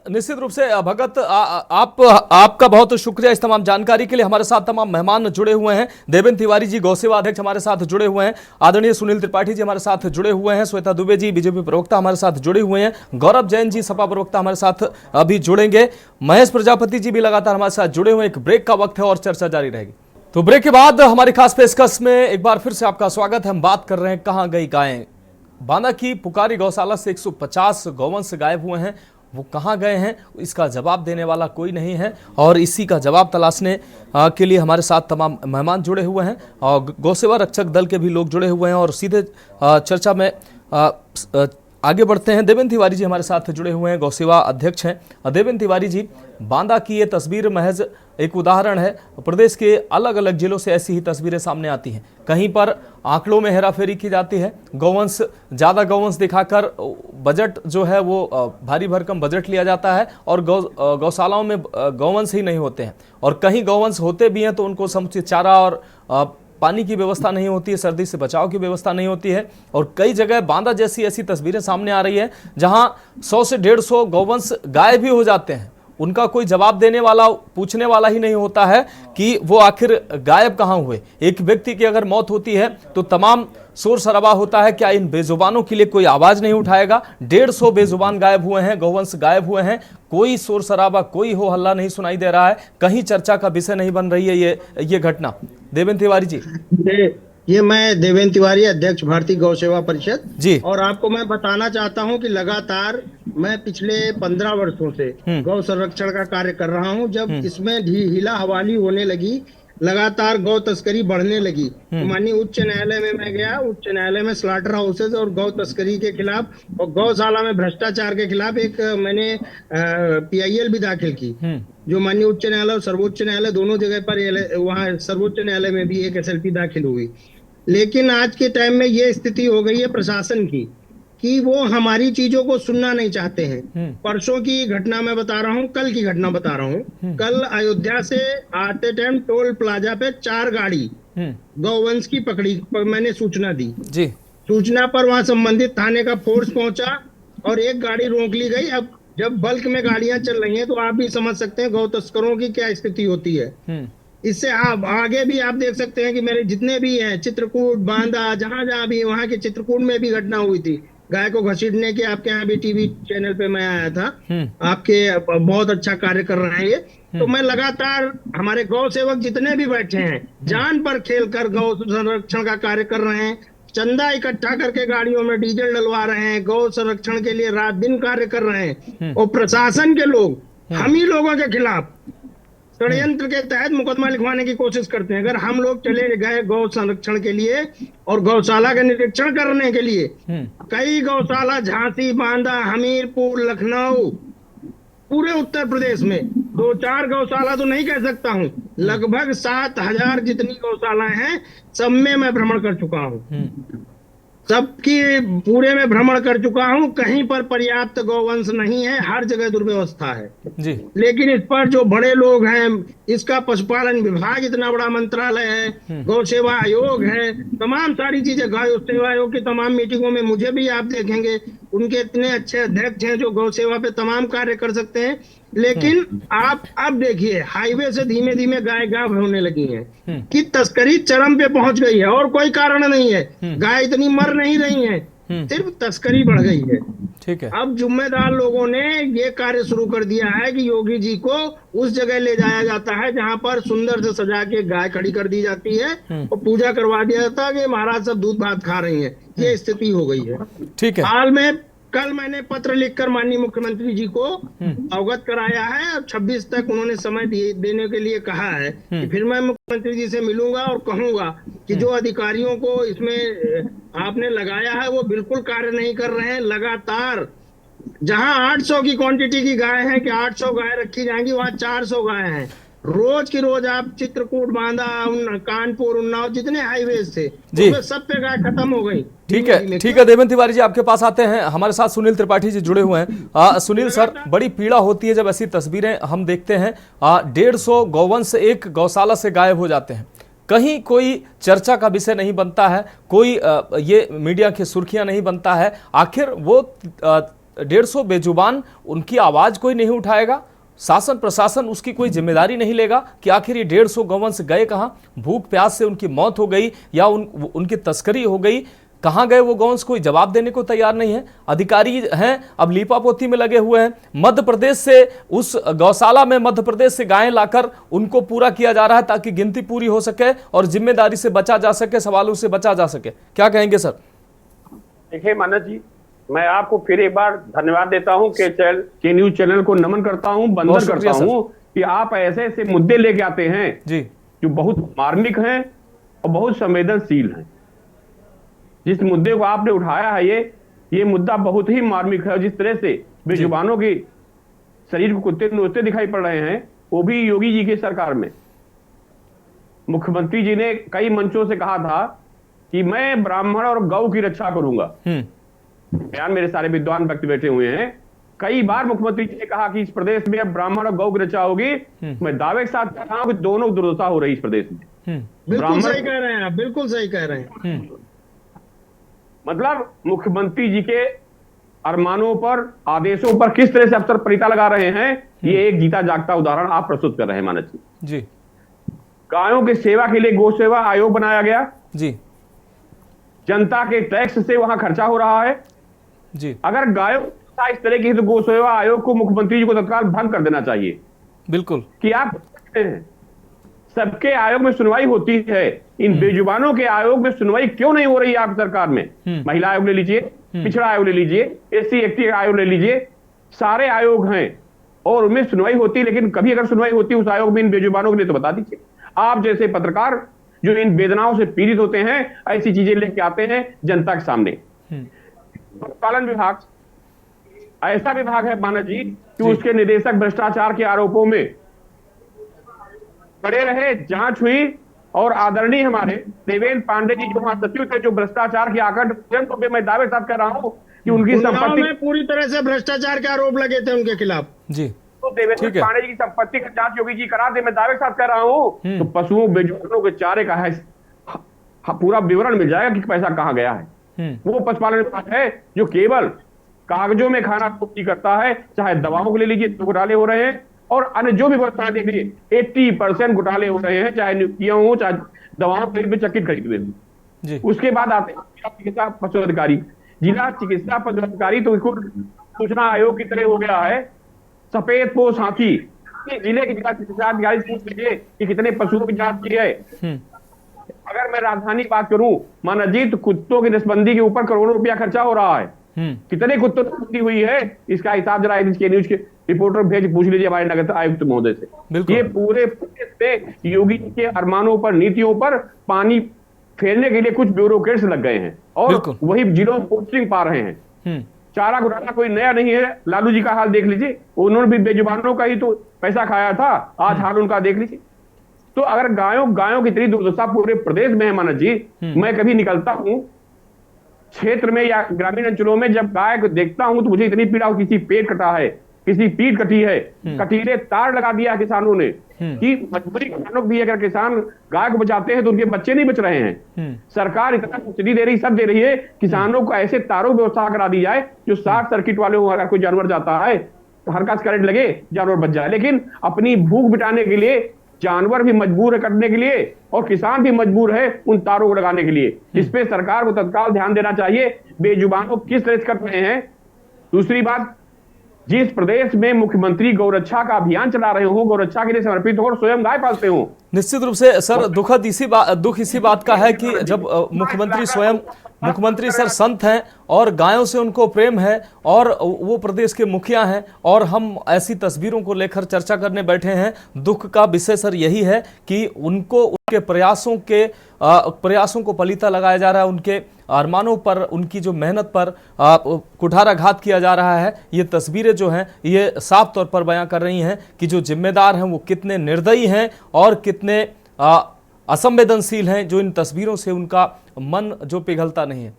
निश्चित रूप से भगत आपका बहुत शुक्रिया इस तमाम जानकारी के लिए। हमारे साथ तमाम मेहमान जुड़े हुए हैं। देवेंद्र तिवारी जी गौ सेवा अध्यक्ष हमारे साथ जुड़े हुए हैं, आदरणीय सुनील त्रिपाठी जी हमारे साथ जुड़े हुए हैं, श्वेता दुबे जी बीजेपी प्रवक्ता हमारे साथ जुड़े हुए हैं, गौरव जैन जी सपा प्रवक्ता हमारे साथ अभी जुड़ेंगे, महेश प्रजापति जी भी लगातार हमारे साथ जुड़े हुए हैं। एक ब्रेक का वक्त है और चर्चा जारी रहेगी। तो ब्रेक के बाद हमारी खास पेशकश में एक बार फिर से आपका स्वागत है। हम बात कर रहे हैं कहां गई गायें। बांदा की पुकारी गौशाला से 150 गौवंश गायब हुए हैं, वो कहां गए हैं इसका जवाब देने वाला कोई नहीं है और इसी का जवाब तलाशने के लिए हमारे साथ तमाम मेहमान जुड़े हुए हैं और गौसेवा रक्षक दल के भी लोग जुड़े हुए हैं और सीधे चर्चा में आगे बढ़ते हैं। देवेंद्र तिवारी जी हमारे साथ जुड़े हुए हैं, गौसेवा अध्यक्ष हैं। देवेंद्र तिवारी जी, बांदा की ये तस्वीर महज एक उदाहरण है, प्रदेश के अलग अलग जिलों से ऐसी ही तस्वीरें सामने आती हैं। कहीं पर आंकड़ों में हेराफेरी की जाती है, गौवंश ज़्यादा गौवंश दिखाकर बजट जो है वो भारी भरकम बजट लिया जाता है और गौशालाओं में गौवंश ही नहीं होते हैं और कहीं गौवंश होते भी हैं तो उनको समुचित चारा और पानी की व्यवस्था नहीं होती है, सर्दी से बचाव की व्यवस्था नहीं होती है और कई जगह बांदा जैसी ऐसी तस्वीरें सामने आ रही है जहां 100 से 150 गौवंश गायब भी हो जाते हैं। उनका कोई जवाब देने वाला, पूछने वाला ही नहीं होता है कि वो आखिर गायब कहाँ हुए। एक व्यक्ति की अगर मौत होती है तो तमाम शोर शराबा होता है, क्या इन बेजुबानों के लिए कोई आवाज नहीं उठाएगा। 150 बेजुबान गायब हुए हैं, गौवंश गायब हुए हैं, कोई शोर शराबा, कोई हो हल्ला नहीं सुनाई दे रहा है, कहीं चर्चा का विषय नहीं बन रही है ये घटना। देवेंद्र तिवारी जी। ये मैं देवेंद्र तिवारी, अध्यक्ष भारतीय गौ सेवा परिषद जी, और आपको मैं बताना चाहता हूं कि लगातार मैं पिछले 15 वर्षों से गौ संरक्षण का कार्य कर रहा हूं। जब इसमें हीला हवाली होने लगी, लगातार गौ तस्करी बढ़ने लगी, तो माननीय उच्च न्यायालय में मैं गया। उच्च न्यायालय में स्लॉटर हाउसेज और गौ तस्करी के खिलाफ और गौशाला में भ्रष्टाचार के खिलाफ एक मैंने PIL भी दाखिल की, जो माननीय उच्च न्यायालय और सर्वोच्च न्यायालय दोनों जगह पर, वहाँ सर्वोच्च न्यायालय में भी एक SLP दाखिल हुई। लेकिन आज के टाइम में ये स्थिति हो गई है प्रशासन की कि वो हमारी चीजों को सुनना नहीं चाहते हैं। परसों की घटना मैं बता रहा हूँ, कल की घटना बता रहा हूँ। कल अयोध्या से आते टाइम टोल प्लाजा पे 4 गाड़ी गौवंश की पकड़ी, मैंने सूचना दी जी। सूचना पर वहां संबंधित थाने का फोर्स पहुंचा और एक गाड़ी रोक ली गई। अब जब बल्क में गाड़ियां चल रही हैं तो आप भी समझ सकते हैं गौ तस्करों की क्या स्थिति होती है। इससे आप आगे भी आप देख सकते हैं कि मेरे जितने भी हैं, चित्रकूट, बांदा, जहां जहां भी, वहां के चित्रकूट में भी घटना हुई थी गाय को घसीटने की। आपके यहाँ भी टीवी चैनल पे मैं आया था, आपके बहुत अच्छा कार्य कर रहे हैं ये। तो मैं लगातार, हमारे गौ सेवक जितने भी बैठे हैं जान पर खेल कर गौ संरक्षण का कार्य कर रहे हैं। चंदा इकट्ठा करके गाड़ियों में डीजल डलवा रहे हैं, गौ संरक्षण के लिए रात दिन कार्य कर रहे हैं। और प्रशासन के लोग हम ही लोगों के खिलाफ षड्यंत्र के तहत मुकदमा लिखवाने की कोशिश करते हैं। अगर हम लोग चले गए गौ संरक्षण के लिए और गौशाला का निरीक्षण करने के लिए, कई गौशाला झांसी, बांदा, हमीरपुर, लखनऊ, पूरे उत्तर प्रदेश में 2-4 गौशाला तो नहीं कह सकता हूँ, लगभग 7,000 जितनी गौशालाएं हैं, सब में मैं भ्रमण कर चुका हूँ। सबकी पूरे में भ्रमण कर चुका हूं, कहीं पर पर्याप्त गौवंश नहीं है, हर जगह दुर्व्यवस्था है जी। लेकिन इस पर जो बड़े लोग हैं, इसका पशुपालन विभाग इतना बड़ा मंत्रालय है, गौ सेवा आयोग है, तमाम सारी चीजें, गौ सेवा आयोग की तमाम मीटिंगों में मुझे भी आप देखेंगे, उनके इतने अच्छे अध्यक्ष हैं जो गौ सेवा पे तमाम कार्य कर सकते हैं। लेकिन आप अब देखिए, हाईवे से धीमे धीमे गाय गायब होने लगी हैं कि तस्करी चरम पे पहुंच गई है और कोई कारण नहीं है। गाय इतनी मर नहीं रही है, सिर्फ तस्करी बढ़ गई है। ठीक है। अब जिम्मेदार लोगों ने ये कार्य शुरू कर दिया है कि योगी जी को उस जगह ले जाया जाता है जहां पर सुंदर से सजा के गाय खड़ी कर दी जाती है और पूजा करवा दिया जाता है कि महाराज सब दूध भात खा रही है। ये स्थिति हो गई है। ठीक है। हाल में कल मैंने पत्र लिखकर माननीय मुख्यमंत्री जी को अवगत कराया है और 26 तक उन्होंने समय देने के लिए कहा है कि फिर मैं मुख्यमंत्री जी से मिलूंगा और कहूंगा कि जो अधिकारियों को इसमें आपने लगाया है वो बिल्कुल कार्य नहीं कर रहे हैं। लगातार जहां 800 की क्वांटिटी की गाय है कि 800 गाय रखी जाएंगी, वहां 400 गाय हैं। रोज की रोज आप चित्रकूट, बांदा, कानपुर, उन्नाव, जितने हाईवेज थे जी। उसमें सब पे गाय खत्म हो गई। ठीक है देवेंद्र तिवारी जी, आपके पास आते हैं। हमारे साथ सुनील त्रिपाठी जी जुड़े हुए हैं। सुनील सर, बड़ी पीड़ा होती है जब ऐसी तस्वीरें हम देखते हैं। 150 गौवंश एक गौशाला से गायब हो जाते हैं, कहीं कोई चर्चा का विषय नहीं बनता है, कोई ये मीडिया की सुर्खियां नहीं बनता है। आखिर वो 150 बेजुबान, उनकी आवाज कोई नहीं उठाएगा? शासन प्रशासन उसकी कोई जिम्मेदारी नहीं लेगा कि आखिर ये 150 गौवंश गए कहाँ? भूख प्यास से उनकी मौत हो गई या उनकी तस्करी हो गई? कहाँ गए वो गौवंश? कोई जवाब देने को तैयार नहीं है। अधिकारी हैं अब लीपापोती में लगे हुए हैं। मध्य प्रदेश से, उस गौशाला में मध्य प्रदेश से गायें लाकर उनको पूरा किया जा रहा है ताकि गिनती पूरी हो सके और जिम्मेदारी से बचा जा सके, सवालों से बचा जा सके। क्या कहेंगे सर? देखिए मानस जी, मैं आपको फिर एक बार धन्यवाद देता हूं के न्यूज चैनल को नमन करता हूं, वंदन करता हूं कि आप ऐसे ऐसे मुद्दे लेके आते हैं जी, जो बहुत मार्मिक हैं और बहुत संवेदनशील हैं। जिस मुद्दे को आपने उठाया है, ये मुद्दा बहुत ही मार्मिक है। और जिस तरह से बेजुबानों के शरीर को कुत्ते नोचते दिखाई पड़ रहे हैं, वो भी योगी जी की सरकार में। मुख्यमंत्री जी ने कई मंचों से कहा था कि मैं ब्राह्मण और गौ की रक्षा करूंगा। बयान मेरे सारे विद्वान व्यक्ति बैठे हुए हैं। कई बार मुख्यमंत्री जी ने कहा कि इस प्रदेश में अब ब्राह्मण और गौ की रक्षा होगी। मैं दावे के साथ कह रहा हूं कि दोनों दुर्दशा हो रही इस प्रदेश में। बिल्कुल सही कह रहे हैं आप, बिल्कुल सही कह रहे हैं। मतलब मुख्यमंत्री जी के अरमानों पर, आदेशों पर किस तरह से अफसर परिता लगा रहे हैं, ये एक जीता जागता उदाहरण आप प्रस्तुत कर रहे हैं मानस जी। गायों की सेवा के लिए गौ सेवा आयोग बनाया गया जी। जनता के टैक्स से वहां खर्चा हो रहा है जी। अगर गायों इस तरह की तो गौ सेवा आयोग को मुख्यमंत्री जी को तत्काल भंग कर देना चाहिए। बिल्कुल कि आप सबके आयोग में सुनवाई होती है, इन बेजुबानों के आयोग में सुनवाई क्यों नहीं हो रही है आपकी सरकार में? महिला आयोग ले लीजिए, पिछड़ा आयोग ले लीजिए, SC/ST आयोग ले लीजिए, सारे आयोग हैं और उनमें सुनवाई होती है। लेकिन कभी अगर सुनवाई होती है उस आयोग में इन बेजुबानों के लिए तो बता दीजिए। आप जैसे पत्रकार जो इन वेदनाओं से पीड़ित होते हैं, ऐसी चीजें लेके आते हैं जनता के सामने। पशुपालन विभाग ऐसा विभाग है मानस जी कि उसके निदेशक भ्रष्टाचार के आरोपों में पड़े रहे, जांच हुई और आदरणीय हमारे देवेंद्र पांडे जी जो वहां सचिव थे, जो भ्रष्टाचार के आकड़, मैं दावे साथ कर रहा हूं कि उनकी संपत्ति में पूरी तरह से भ्रष्टाचार के आरोप लगे थे उनके खिलाफ जी। तो देवेंद्र पांडे जी की संपत्ति की जांच योगी जी करा दे, मैं दावे साथ कर रहा हूं। तो पशुओं बेजुबानों के चारे का है पूरा विवरण मिल जाएगा कि पैसा कहां गया है। वो पशुपालन विभाग है जो केवल कागजों में खाना पूर्ति करता है। चाहे दवाओं को ले लीजिए तो घोटाले हो रहे हैं, और अन्य जो भी व्यवस्थाएं देख लीजिए 80% घोटाले हो रहे हैं, चाहे नियुक्तियां हो, चाहे दवाओं पर चकित खरीद हुए। उसके बाद आते हैं चिकित्सा पशु अधिकारी, जिला चिकित्सा पशु अधिकारी, तो इसको सूचना आयोग की तरह हो गया है सफेद पोश हाथी। जिले के जिला चिकित्सा अधिकारी पूछ लीजिए कि कितने पशुओं की जांच की है। अगर मैं राजधानी बात करूं माना जी, तो कुत्तों की नसबंदी के ऊपर करोड़ों रुपया खर्चा हो रहा है। कितने कुत्तों की नसबंदी हुई है इसका हिसाब जरा इसके न्यूज के रिपोर्टर भेज पूछ लीजिए हमारे नगर आयुक्त महोदय से। ये पूरे योगी के अरमानों पर, नीतियों पर पानी फेरने के लिए कुछ ब्यूरोक्रेट्स लग गए हैं और वही जिलों में पोस्टिंग पा रहे हैं। चारा घोटाला कोई नया नहीं है, लालू जी का हाल देख लीजिए, उन्होंने भी बेजुबानों का ही तो पैसा खाया था, आज हाल उनका देख लीजिए। तो अगर गायों की इतनी दुर्दशा पूरे प्रदेश में है मानस जी, मैं कभी निकलता हूं क्षेत्र में या ग्रामीण अंचलों में, जब गाय को देखता हूं तो मुझे इतनी पीड़ा हो, किसी पेट कटा है, किसी पीठ कटी है, कटीले तार लगा दिया किसानों ने कि मजबूरी किसानों की, अगर किसान गाय को बचाते हैं तो उनके बच्चे नहीं बच रहे हैं। सरकार इतना सब्सिडी दे रही, सब दे रही है, किसानों को ऐसे तारों की व्यवस्था करा दी जाए जो शॉर्ट सर्किट वाले हो, अगर कोई जानवर जाता है तो हल्का सा करंट लगे जानवर बच जाए। लेकिन अपनी भूख मिटाने के लिए जानवर भी मजबूर है कटने के लिए और किसान भी मजबूर है उन तारों को लगाने के लिए। इस पे सरकार को तत्काल ध्यान देना चाहिए। बेजुबानों किस तरह से कर रहे हैं। दूसरी बात, जिस प्रदेश में मुख्यमंत्री गौरक्षा का अभियान चला रहे हो, गौरक्षा के लिए समर्पित हो और स्वयं गाय पालते हो, निश्चित रूप से सर दुख इसी बात का है कि जब मुख्यमंत्री स्वयं मुख्यमंत्री सर संत हैं और गायों से उनको प्रेम है और वो प्रदेश के मुखिया हैं और हम ऐसी तस्वीरों को लेकर चर्चा करने बैठे हैं। दुख का विषय सर यही है कि उनको उनके प्रयासों को पलीता लगाया जा रहा है, उनके अरमानों पर, उनकी जो मेहनत पर कुठाराघात किया जा रहा है। ये तस्वीरें जो हैं ये साफ तौर पर बयां कर रही हैं कि जो जिम्मेदार हैं वो कितने निर्दयी हैं और कितने असंवेदनशील हैं, जो इन तस्वीरों से उनका मन जो पिघलता नहीं है।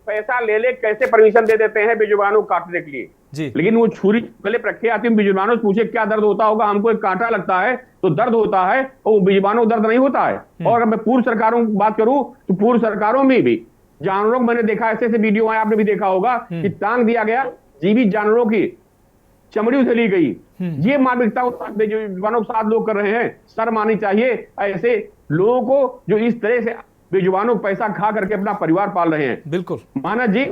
पैसा ले ले कैसे परमिशन दे देते हैं बेजुबानों को काटने के लिए जी, लेकिन वो छुरी गले पर रखे आती है। बेजुबानों से पूछे क्या दर्द होता होगा, हमको एक कांटा लगता है तो दर्द होता है और बेजुबानों को दर्द नहीं होता है। और अगर मैं पूर्व सरकारों की बात करूं तो पूर्व सरकारों में भी जानवरों को मैंने देखा, ऐसे वीडियो आए, आपने भी देखा होगा कि टांग दिया गया, जीवित जानवरों की चमड़ी उछली गई। ये मानविकता बेजुबानों के साथ लोग कर रहे हैं, शर्म आनी चाहिए ऐसे लोगों को जो इस तरह से बेजुबानों को पैसा खा करके अपना परिवार पाल रहे हैं। बिल्कुल माना जी,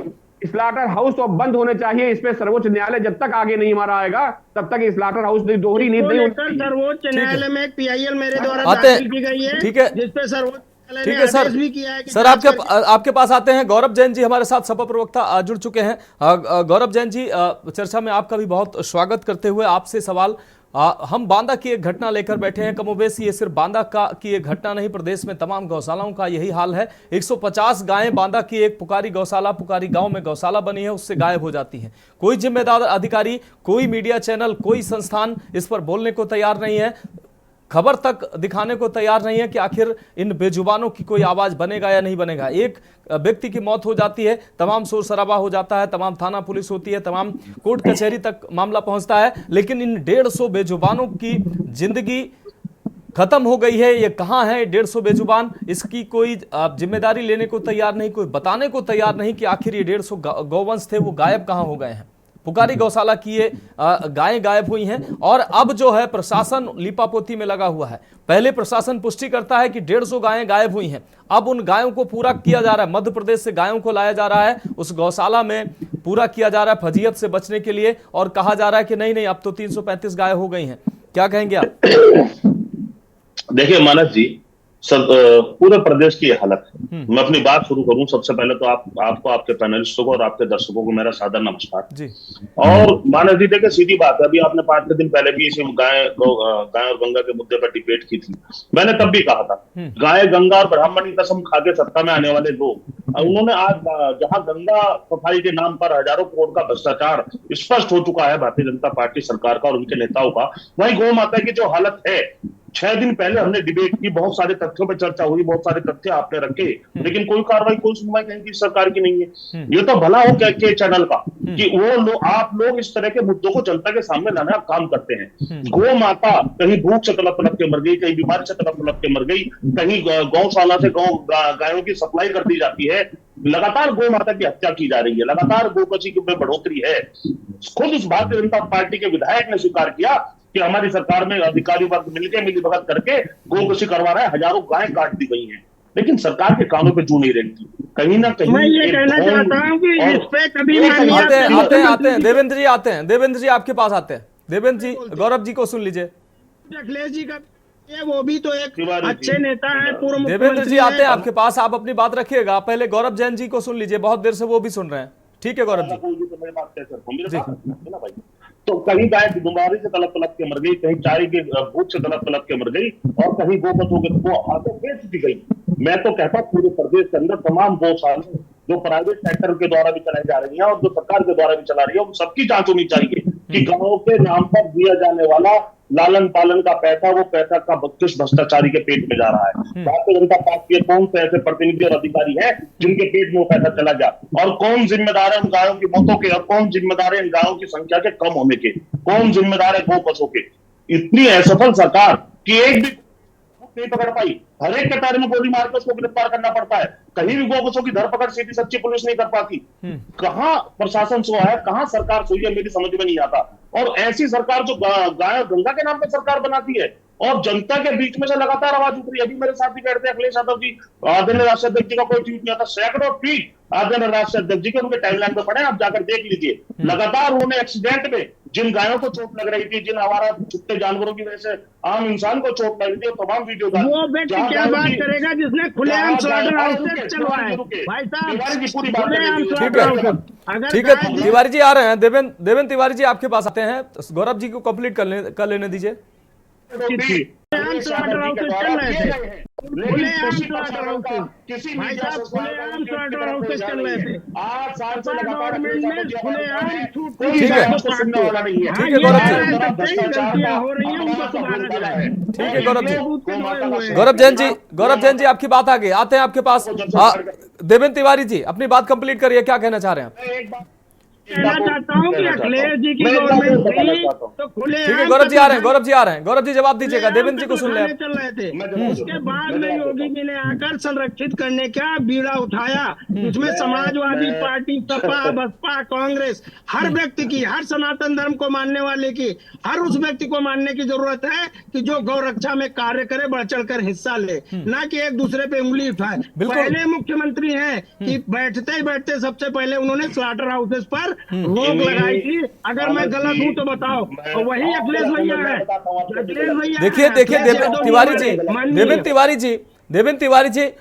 स्लाटर हाउस तो बंद होने चाहिए। इस पे सर्वोच्च न्यायालय जब तक आगे नहीं मारा आएगा तब तक स्लाटर हाउस दोहरी नीति नहीं होती। सर्वोच्च न्यायालय में एक PIL मेरे द्वारा आते हैं। दाखिल की गई है, ठीक है, जिसपे सर्वोच्च ठीक है सर। भी किया है कि सर आपके पास आते हैं। गौरव जैन जी हमारे साथ सपा प्रवक्ता जुड़ चुके हैं। गौरव जैन जी, चर्चा में आपका भी बहुत स्वागत करते हुए आपसे सवाल, हम बांदा की एक घटना लेकर बैठे हैं। कमोबेश ये सिर्फ बांदा की एक घटना नहीं, प्रदेश में तमाम गौशालाओं का यही हाल है। 150 गायें बांदा की एक पुकारी गौशाला, पुकारी गांव में गौशाला बनी है, उससे गायब हो जाती हैं। कोई जिम्मेदार अधिकारी, कोई मीडिया चैनल, कोई संस्थान इस पर बोलने को तैयार नहीं है, खबर तक दिखाने को तैयार नहीं है कि आखिर इन बेजुबानों की कोई आवाज बनेगा या नहीं बनेगा। एक व्यक्ति की मौत हो जाती है, तमाम शोर शराबा हो जाता है, तमाम थाना पुलिस होती है, तमाम कोर्ट कचहरी तक मामला पहुंचता है, लेकिन इन 150 बेजुबानों की जिंदगी खत्म हो गई है। ये कहां है 150 बेजुबान? इसकी कोई जिम्मेदारी लेने को तैयार नहीं, कोई बताने को तैयार नहीं कि आखिर ये 150 गौवंश थे वो गायब कहां हो गए हैं। पुकारी गौशाला की ये गायें गायब हुई हैं और अब जो है प्रशासन लीपापोती में लगा हुआ है। पहले प्रशासन पुष्टि करता है कि 150 गायें गायब हुई हैं, अब उन गायों को पूरा किया जा रहा है। मध्य प्रदेश से गायों को लाया जा रहा है, उस गौशाला में पूरा किया जा रहा है फजीयत से बचने के लिए, और कहा जा रहा है कि नहीं नहीं अब तो 335 गाय हो गई हैं। क्या कहेंगे आप? देखिए मानस जी, सब पूरे प्रदेश की हालत है। मैं अपनी बात शुरू करूं, सबसे पहले तो आपको, आपके पैनलिस्टों को और आपके दर्शकों को मेरा सादर नमस्कार जी। और मानस जी देखिए, सीधी बात है, अभी आपने 5 दिन पहले भी इसी गाय और गंगा के मुद्दे पर डिबेट की थी। मैंने तब भी कहा था, गाय गंगा और ब्राह्मणी कसम खा के सत्ता में आने वाले लोग, उन्होंने आज जहां गंगा सफाई के नाम पर हजारों करोड़ का भ्रष्टाचार स्पष्ट हो चुका है भारतीय जनता पार्टी सरकार का और उनके नेताओं का, वहीं गौ माता की जो हालत है, 6 दिन पहले हमने डिबेट की, बहुत सारे तथ्यों पर चर्चा हुई, बहुत सारे तथ्य आपने रखे, लेकिन कोई कार्रवाई, कोई सुनवाई कहीं की सरकार की नहीं है। ये तो भला हो के चैनल का कि वो आप लोग इस तरह के मुद्दों को जनता के सामने लाने आप काम करते हैं। गौ माता कहीं भूख से तड़प के मर गई, कहीं बीमारी से तड़प के मर गई, कहीं गौशाला से गायों की सप्लाई कर दी जाती है, लगातार गौ माता की हत्या की जा रही है, लगातार गोकशी में बढ़ोतरी है। खुद इस भारतीय जनता पार्टी के विधायक ने स्वीकार किया कि हमारी सरकार में अधिकारी वर्ग मिलकर मिलीभगत करके गोकशी करवा रहा है, हजारों गायें काट दी गई हैं, लेकिन सरकार के कानों पे जू नहीं रहती। कहीं ना कहीं मैं ये कहना चाहता हूं कि इस पे कभी आते हैं देवेंद्र जी, आते हैं देवेंद्र जी आपके पास आते हैं। देवेंद्र जी, गौरव जी को सुन लीजिए। अखिलेश जी का वो भी तो एक अच्छे नेता है, पूर्व देवेंद्र जी आते हैं आपके पास, आप अपनी बात रखिएगा। पहले गौरव जैन जी को सुन लीजिए, बहुत देर से वो भी सुन रहे हैं। ठीक है गौरव जी। तो कहीं गाय बीमारी से तड़प के मर गई, कहीं चारे की भूख से तड़प के मर गई, और कहीं गोपतों के हाथों बेच दी गई। मैं तो कहता हूं पूरे प्रदेश के अंदर तमाम गौशाला जो प्राइवेट सेक्टर के द्वारा भी चलाई जा रही है और जो सरकार के द्वारा भी चला रही है, उन सबकी जांच होनी चाहिए कि गांवों के नाम पर दिया जाने वाला लालन पालन का पैसा, वो पैसा का किस भ्रष्टाचारी के पेट में जा रहा है। भारतीय जनता पार्टी के कौन से ऐसे प्रतिनिधि और अधिकारी हैं जिनके पेट में वो पैसा चला गया, और कौन जिम्मेदार है उन गायों की मौतों के, और कौन जिम्मेदार है इन गायों की संख्या के कम होने के, कौन जिम्मेदार है गौ पशुओं के। इतनी असफल सरकार कि एक भी नहीं पकड़ पाई, हर एक के पैर में गोली मार के उसको गिरफ्तार करना पड़ता है, कहीं भी गौ पशुओं की धरपकड़ सीधी सच्ची पुलिस नहीं कर पाती। कहां प्रशासन सोया है, कहां सरकार सोई है, मेरी समझ में नहीं आता। और ऐसी सरकार जो गाय गंगा के नाम पर सरकार बनाती है और जनता के बीच में से लगातार आवाज उठ रही है। अभी मेरे साथ भी बैठते हैं अखिलेश यादव जी, आदरणीय राष्ट्रीय अध्यक्ष जी का कोई ट्वीट नहीं आता, सैकड़ों ट्वीट आदरणीय राष्ट्रीय अध्यक्ष जी के उनके टाइमलाइन पे पड़े, आप जाकर देख लीजिए। लगातार उन्होंने एक्सीडेंट में जिन गायों को चोट लग रही थी, जिन आवारा छुट्टे जानवरों की वजह से आम इंसान को चोट लग रही थी, वो तमाम वीडियो वो व्यक्ति क्या बात करेगा जिसने खुलेआम स्लॉटर हाउसेस चलवाए? भाई तिवारी जी पूरी साहब, बात खुलेआम करेंगे। Slaughter houses. ठीक है, तिवारी जी आ रहे हैं। देवेंद्र तिवारी जी आपके पास आते हैं, गौरव जी को कंप्लीट कर लेने दीजिए। खुलेआम स्लॉटर हाउसेस चल रहे थे, खुलेआम स्लॉटर हाउसेस, भाई साहब खुलेआम स्लॉटर हाउसेस चल रहे थे। 8 साल से गवर्नमेंट ने खुलेआम छूट दी। ठीक है, सुनने वाला नहीं है। ठीक है गौरव जी, गलतियां हो रही हैं, उनको सुधारा जाए। ठीक है गौरव जी, गौरव जैन जी आपकी बात आ गई, आते हैं आपके पास। देवेंद्र तिवारी जी अपनी बात कंप्लीट करिए, क्या कहना चाह रहे हैं? कहना चाहता हूँ कि अखिलेश जी की गवर्नमेंट थी तो खुले। ठीक है गौरव जी आ रहे हैं, गौरव जी जवाब दीजिएगा, देवेंद्र जी को सुन ले। चल रहे थे, उसके बाद में योगी जी ने आकर संरक्षित करने का बीड़ा उठाया। उसमें समाजवादी पार्टी, सपा, बसपा, कांग्रेस, हर व्यक्ति की, हर सनातन धर्म को मानने वाले की, हर उस व्यक्ति को मानने की जरूरत है कि जो गौ रक्षा में कार्य करे, बढ़ चढ़ कर हिस्सा ले, ना कि एक दूसरे पे उंगली उठाए। पहले मुख्यमंत्री हैं कि बैठते ही बैठते सबसे पहले उन्होंने स्लॉटर हाउसेस पर रोक लगाई थी। अगर मैं गलत हूं तो बताओ, और वही अखिलेश भैया है। देखिए देवेंद्र तिवारी जी,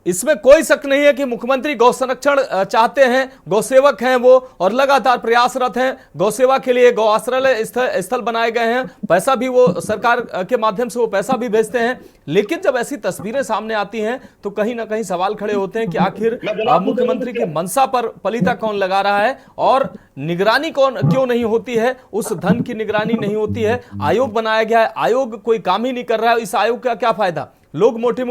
इसमें कोई शक नहीं है कि मुख्यमंत्री गौ संरक्षण चाहते हैं, गौ सेवक हैं वो, और लगातार प्रयासरत हैं। गौ सेवा के लिए गौ आश्रय स्थल बनाए गए हैं, पैसा भी वो सरकार के माध्यम से वो पैसा भी भेजते हैं। लेकिन जब ऐसी तस्वीरें सामने आती हैं तो कहीं ना कहीं सवाल खड़े होते हैं कि आखिर मुख्यमंत्री की मंशा पर पलीता कौन लगा रहा है, और निगरानी क्यों नहीं होती है, उस धन की निगरानी नहीं होती है। आयोग बनाया गया है, आयोग कोई काम ही नहीं कर रहा है। इस आयोग का क्या फायदा? लोग मोटा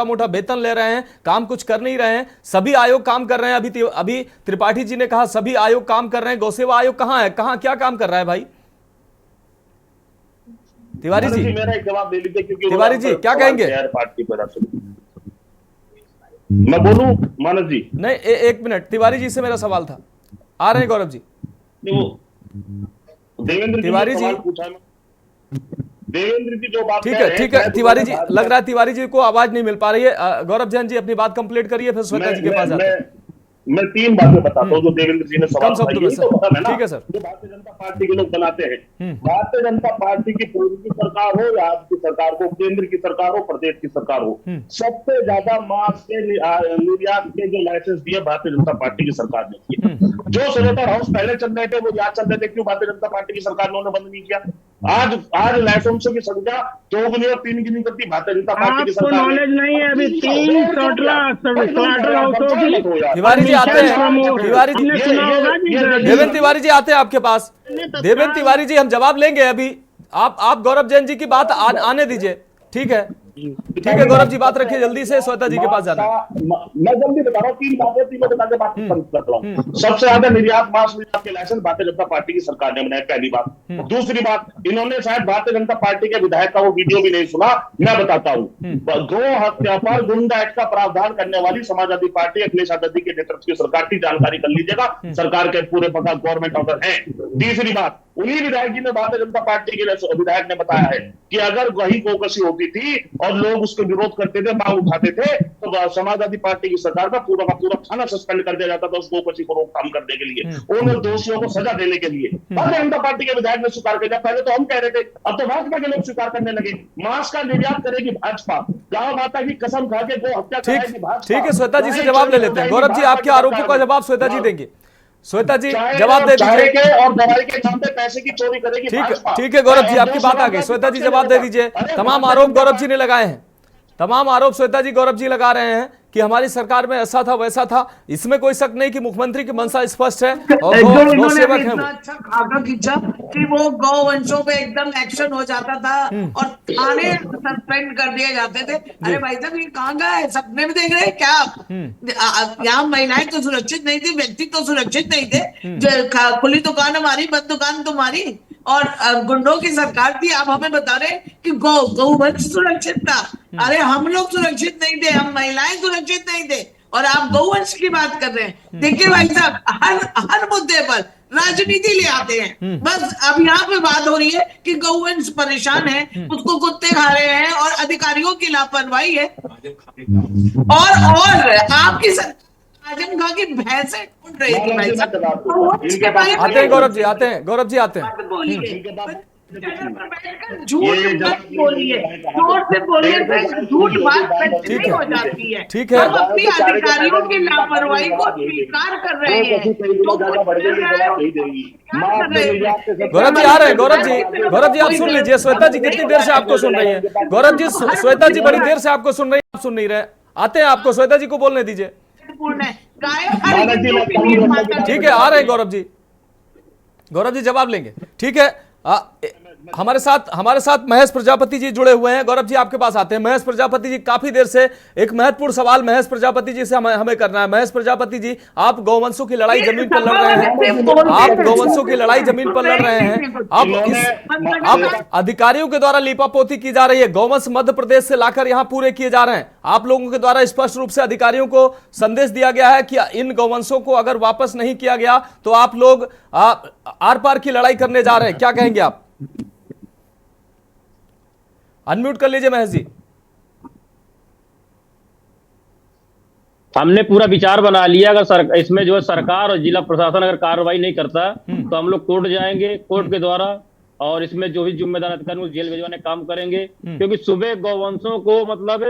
मोटा वेतन ले रहे हैं, काम कुछ कर नहीं रहे हैं। सभी आयोग काम कर रहे हैं। अभी त्रिपाठी जी ने कहा सभी आयोग काम कर रहे हैं, गौसेवा आयोग कहां है? क्या काम कर रहा है भाई? तिवारी जी मेरा एक जवाब दे लीजिए, क्योंकि तिवारी जी क्या कहेंगे? मैं बोलूं मानस जी? नहीं, एक मिनट, तिवारी जी से मेरा सवाल था। आ रहे हैं गौरव जी? देवेंद्र तिवारी जी, देवेंद्र की जो बात, ठीक है तिवारी जी, लग रहा है तिवारी जी को आवाज नहीं मिल पा रही है। गौरव जैन जी अपनी बात कंप्लीट करिए, फिर श्वेता जी के पास जाते हैं। मैं 3 बातें बताता हूँ जो देवेंद्र जी ने सवाल ठीक है सर। जो भारतीय जनता पार्टी के लोग बनाते हैं, भारतीय जनता पार्टी की पूर्व की सरकार हो या आज की सरकार हो, केंद्र की सरकार हो, प्रदेश की सरकार हो, सबसे ज्यादा मांस के निर्यात के जो लाइसेंस दिए भारतीय जनता पार्टी की सरकार ने किए। जो स्लॉटर हाउस पहले चल रहे थे वो याद चल रहे थे, क्यों भारतीय जनता पार्टी की सरकार ने बंद नहीं किया? आज लाइसेंसों की संख्या 2 गुनी और 3 गुनी करती भारतीय जनता पार्टी की सरकार। आपको नॉलेज नहीं है, अभी 3 स्लॉटर हाउसों की। तिवारी जी आते हैं, देवेंद्र तिवारी जी आते हैं आपके पास। देवेंद्र तिवारी जी हम जवाब लेंगे, अभी आप गौरव जैन जी की बात आने दीजिए। ठीक है गौरव जी, बात रखिए जल्दी से, श्वेता जी के पास जाना। मैं जल्दी बता रहा हूँ, 3 बातें तीनों बता के बात कर रहा हूँ। सबसे ज्यादा निर्यात मांस निर्यात के लाइसेंस भारतीय जनता पार्टी की सरकार ने बनाया, पहली बात। दूसरी बात, इन्होंने शायद भारतीय जनता पार्टी के विधायक का वो वीडियो भी नहीं सुना, मैं बताता हूँ। गो हत्या पर गुंडा एक्ट का प्रावधान करने वाली समाजवादी पार्टी अखिलेश यादव के नेतृत्व की सरकार की जानकारी कर लीजिएगा, सरकार के पूरे बकाया गवर्नमेंट ऑर्डर है। तीसरी बात, उन्हीं विधायक जी ने, भारतीय जनता पार्टी के विधायक ने बताया है कि अगर वही गोकशी होती थी और लोग उसके विरोध करते थे, मांग उठाते थे, तो समाजवादी पार्टी की सरकार का पूरा थाना सस्पेंड कर दिया जाता था उस गोकशी को रोकथाम करने के लिए, उन दोषियों को सजा देने के लिए। भारतीय जनता पार्टी के विधायक ने स्वीकार किया। पहले तो हम कह रहे थे, अब तो भाजपा के लोग स्वीकार करने लगे। मांस का निर्यात करेगी भाजपा, गांव माता की कसम खा के गो हत्या कराएगी भाजपा। ठीक है, श्वेता जी से जवाब ले लेते हैं। गौरव जी आपके आरोपों का जवाब श्वेता जी देंगे। श्वेता जी जवाब दे दीजिए। और दवाई के नाम पे पैसे की चोरी करेगी भाजपा। ठीक है गौरव जी, आपकी बात आ गई। श्वेता जी जवाब दे दीजिए। तमाम आरोप गौरव जी ने लगाए हैं, तमाम आरोप श्वेता जी गौरव जी लगा रहे हैं कि हमारी सरकार में ऐसा था वैसा था। इसमें कोई शक नहीं कि मुख्यमंत्री की मंशा स्पष्ट है और गौ सेवक है। अच्छा खाका खींचा कि वो गौवंशों पे एकदम एक्शन हो जाता था और थाने सस्पेंड कर दिए जाते थे। अरे भाई साहब, ये कहाँ गए? सपने में देख रहे हैं क्या आप? यहाँ महिलाएं तो सुरक्षित नहीं थी, व्यक्ति तो सुरक्षित नहीं थे। जो खुली दुकान हमारी, बंद दुकान तुम्हारी, और गुंडों की सरकार थी। आप हमें बता रहे कि गौवंश सुरक्षित था। अरे हम लोग सुरक्षित नहीं थे, हम महिलाएं सुरक्षित नहीं थे, और आप गौवंश की बात कर रहे हैं। देखिए भाई साहब, हर मुद्दे पर राजनीति ले आते हैं। बस अब यहाँ पे बात हो रही है कि गौवंश परेशान है, उसको कुत्ते खा रहे हैं और अधिकारियों की लापरवाही है। और आपकी आजम खां की भैंसें ढूंढ रही थी भाई साहब, और वो उसके बारे में आते हैं गौरव जी, आते हैं गौरव जी, आते हैं। मत बोलिए, चैनल पर बैठकर झूठ मत बोलिए, जोर से बोलने से झूठ बात सच हो जाती है। ठीक है। हम अपनी अधिकारियों की लापरवाही को स्वीकार कर रहे हैं। गौरव जी आ रहे हैं, गौरव जी आप सुन लीजिए। श्वेता जी कितनी देर से आपको सुन रही है। गौरव जी, श्वेता जी बड़ी देर से आपको सुन रही है, आप सुन नहीं रहे। आते हैं, आपको श्वेता जी को बोलने दीजिए। ठीक है, आ रहे हैं गौरव जी, गौरव जी जवाब लेंगे। ठीक है, हमारे साथ महेश प्रजापति जी जुड़े हुए हैं। गौरव जी आपके पास आते हैं। महेश प्रजापति जी, काफी देर से एक महत्वपूर्ण सवाल महेश प्रजापति जी से हमें करना है। महेश प्रजापति जी, आप गौवंशों की लड़ाई जमीन पर लड़ रहे हैं, आप गौवंशों की लड़ाई जमीन पर लड़ रहे हैं। आप अधिकारियों के द्वारा लीपापोती की जा रही है, गौवंश मध्य प्रदेश से लाकर यहाँ पूरे किए जा रहे हैं। आप लोगों के द्वारा स्पष्ट रूप से अधिकारियों को संदेश दिया गया है कि इन गौवंशों को अगर वापस नहीं किया गया तो आप लोग आर पार की लड़ाई करने जा रहे हैं। क्या कहेंगे आप? अनम्यूट कर लीजिए महेश जी। हमने पूरा विचार बना लिया, अगर इसमें जो है सरकार और जिला प्रशासन अगर कार्रवाई नहीं करता तो हम लोग कोर्ट जाएंगे, कोर्ट के द्वारा, और इसमें जो भी जिम्मेदार अधिकारी वो जेल भिजवाने काम करेंगे। क्योंकि सुबह गौवंशों को मतलब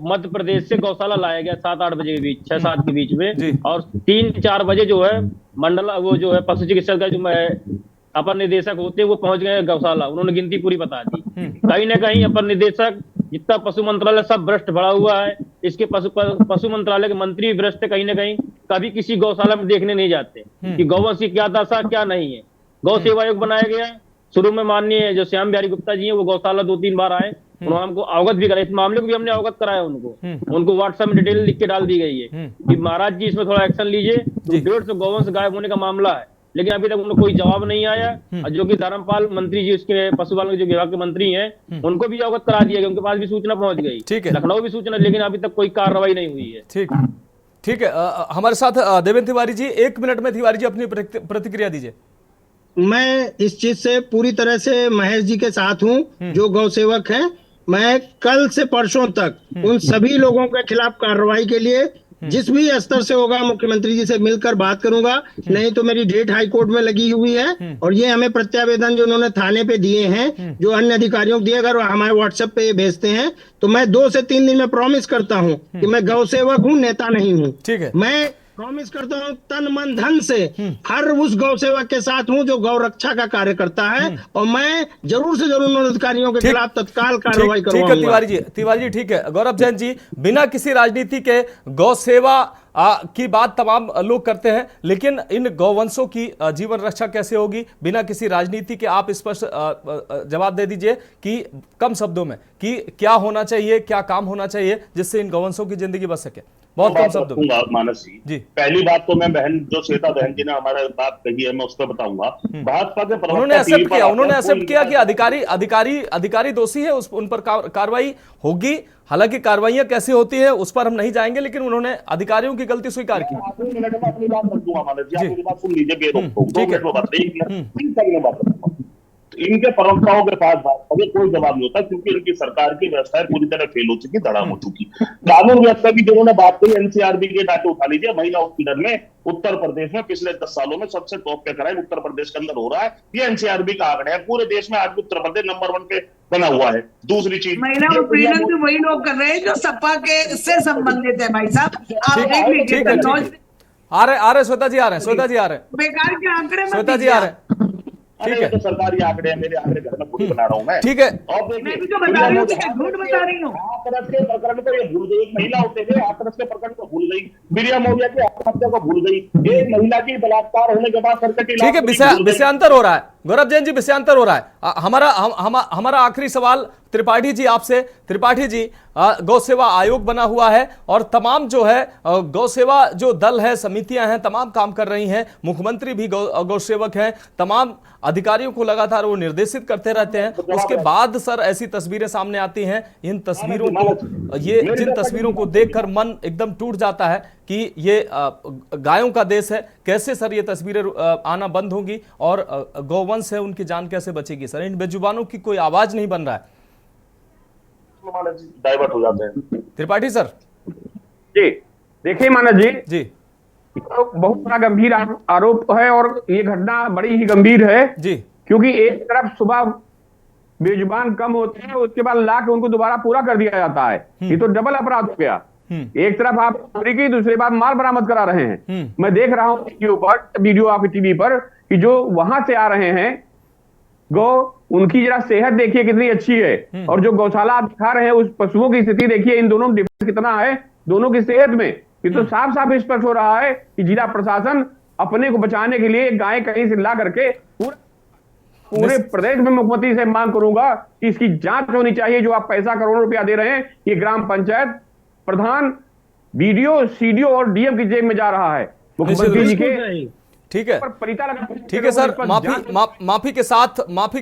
मध्य प्रदेश से गौशाला लाया गया 7-8 बजे के बीच, 6-7 के बीच में, और 3-4 बजे जो है मंडला वो जो है पशु चिकित्सक का जो अपर निदेशक होते हैं वो पहुंच गए गौशाला, उन्होंने गिनती पूरी बता दी। कहीं ना कहीं अपर निदेशक जितना पशु मंत्रालय सब भ्रष्ट भरा हुआ है। इसके पशु मंत्रालय के मंत्री भ्रष्ट, कहीं ना कहीं कभी किसी गौशाला में देखने नहीं जाते कि गौवंश की क्या दशा क्या नहीं है। गौ सेवा आयोग बनाया गया, शुरू में माननीय जो श्याम बिहारी गुप्ता जी हैं वो गौशाला 2-3 बार आए, उन्होंने हमको अवगत भी कराया, इस मामले को भी हमने अवगत कराया उनको व्हाट्सएप में डिटेल लिख के डाल दी गई है कि महाराज जी इसमें थोड़ा एक्शन लीजिए। 150 गौवंश गायब होने का मामला है, लेकिन अभी तक उनको कोई जवाब नहीं आया। और जो कि धर्मपाल मंत्री जी उसके पशुपालन जो विभाग के मंत्री हैं उनको भी अवगत करा दिया गया, उनके पास भी सूचना पहुंच गई। ठीक है, लखनऊ भी सूचना, लेकिन अभी तक कोई कार्रवाई नहीं हुई है। ठीक है। हमारे साथ देवेंद्र तिवारी जी, 1 मिनट में तिवारी जी अपनी प्रतिक्रिया दीजिए। मैं इस चीज से पूरी तरह से महेश जी के साथ हूं, जो गौ सेवक हैं। मैं कल से परसों तक उन सभी लोगों के खिलाफ कार्रवाई के लिए जिस भी स्तर से होगा मुख्यमंत्री जी से मिलकर बात करूंगा। नहीं तो मेरी डेट हाई कोर्ट में लगी हुई है, और ये हमें प्रत्यावेदन जो उन्होंने थाने पे दिए हैं, जो अन्य अधिकारियों को दिए, अगर हमारे व्हाट्सएप पे भेजते हैं तो मैं 2 से 3 दिन में प्रॉमिस करता हूं कि मैं गौ सेवक हूं, नेता नहीं हूं। ठीक है, मैं प्रॉमिस करता हूँ तन मन धन से हर उस गौ सेवक के साथ हूँ जो गौ रक्षा का कार्य करता है, और मैं जरूर से जरूर उन अधिकारियों के खिलाफ तत्काल कार्रवाई करूंगा। ठीक है तिवारी जी, ठीक है। गौरव जैन जी, बिना किसी राजनीति के गौ सेवा की बात तमाम लोग करते हैं, लेकिन इन गौवंशों की जीवन रक्षा कैसे होगी बिना किसी राजनीति के? आप स्पष्ट जवाब दे दीजिए कि कम शब्दों में कि क्या होना चाहिए, क्या काम होना चाहिए जिससे इन गौवंशों की जिंदगी बच सके। बहुत कम शब्दों में मानस जी। पहली बात तो मैं बहन जो श्वेता बहन जी ने हमारे बात कही है मैं उस पर बताऊंगा। भाजपा के उन्होंने एक्सेप्ट किया कि अधिकारी दोषी है, उन पर कार्रवाई होगी। हालांकि कार्रवाइयां कैसे होती है उस पर हम नहीं जाएंगे, लेकिन उन्होंने अधिकारियों की गलती स्वीकार की। 2 मिनट में अपनी बात रख दूंगा मानस जी, आप मेरी बात सुन लीजिए बेरोक। 2 मिनट में बात इनके प्रवक्ताओं के पास अभी कोई जवाब नहीं होता, क्योंकि इनकी सरकार की व्यवस्थाएं पूरी तरह फेल हो चुकी, धड़ाम हो चुकी। कानून व्यवस्था की जिन्होंने बात करी, एनसीआरबी के डाटे उठा लीजिए। महिला उत्पीड़न में उत्तर प्रदेश में पिछले 10 सालों में सबसे टॉप पे क्राइम उत्तर प्रदेश के अंदर हो रहा है। ये एनसीआरबी का आंकड़ा है। पूरे देश में आज उत्तर प्रदेश नंबर 1 पे बना हुआ है। दूसरी चीज, महिला उत्पीड़न भी वही लोग कर रहे हैं जो सपा के से संबंधित है। भाई साहब आप देख लीजिए, आ रहे श्वेता जी आ रहे हैं बेकार के आंकड़े श्वेता जी आ रहे हैं। ठीक है, तो सरकारी आंकड़े हैं, मेरे आंकड़े घर में खुद बना रहा हूं मैं। ठीक है, और मैं भी तो बता रही हूँ, झूठ बता रही हूँ। हाथरस के प्रकरण को ये भूल गई, एक महिला होते थे, हाथरस के प्रकरण को भूल गई, बिरिया मौर्य की आत्महत्या को भूल गई, एक महिला की बलात्कार होने के बाद सरकटी। ठीक है, विषयांतर हो रहा है गौरव जैन जी, विषयांतर हो रहा है। हमारा आखिरी सवाल त्रिपाठी जी आपसे। त्रिपाठी जी, गौ सेवा आयोग बना हुआ है और तमाम जो है गौ सेवा जो दल है, समितियां हैं, तमाम काम कर रही हैं। मुख्यमंत्री भी गौ सेवक हैं, तमाम अधिकारियों को लगातार वो निर्देशित करते रहते हैं। उसके बाद सर ऐसी तस्वीरें सामने आती हैं, इन तस्वीरों को जिन तस्वीरों को देखकर मन एकदम टूट जाता है कि ये गायों का देश है। कैसे सर ये तस्वीरें आना बंद होंगी और गौवंश है उनकी जान कैसे बचेगी सर? इन बेजुबानों की कोई आवाज नहीं बन रहा है। डाइवर्ट हो जाते हैं। त्रिपाठी सर जी देखिए मानस जी, तो बहुत बड़ा गंभीर आरोप है और ये घटना बड़ी ही गंभीर है जी। क्योंकि एक तरफ सुबह बेजुबान कम होते हैं, उसके बाद ला के उनको दोबारा पूरा कर दिया जाता है। ये तो डबल अपराध हो गया। एक तरफ आप चोरी की, दूसरी बात माल बरामद करा रहे हैं। मैं देख रहा हूँ वीडियो आपकी टीवी पर कि जो वहां से आ रहे हैं गौ, उनकी जरा सेहत देखिए कितनी अच्छी है, और जो गौशाला आप दिखा रहे हैं उस पशुओं की स्थिति देखिए, इन दोनों में डिफरेंस कितना है दोनों की सेहत में। ये तो साफ साफ स्पष्ट हो रहा है कि जिला प्रशासन अपने को बचाने के लिए गाय कहीं से ला करके पूरे प्रदेश में मुख्यमंत्री से मांग करूंगा कि इसकी जांच होनी चाहिए। जो आप पैसा करोड़ों रुपया दे रहे हैं, ये ग्राम पंचायत प्रधान, बीडीओ, सीडीओ और डीएम की जेब में जा रहा है। मुख्यमंत्री जी के ठीक है, ठीक है सर, माफी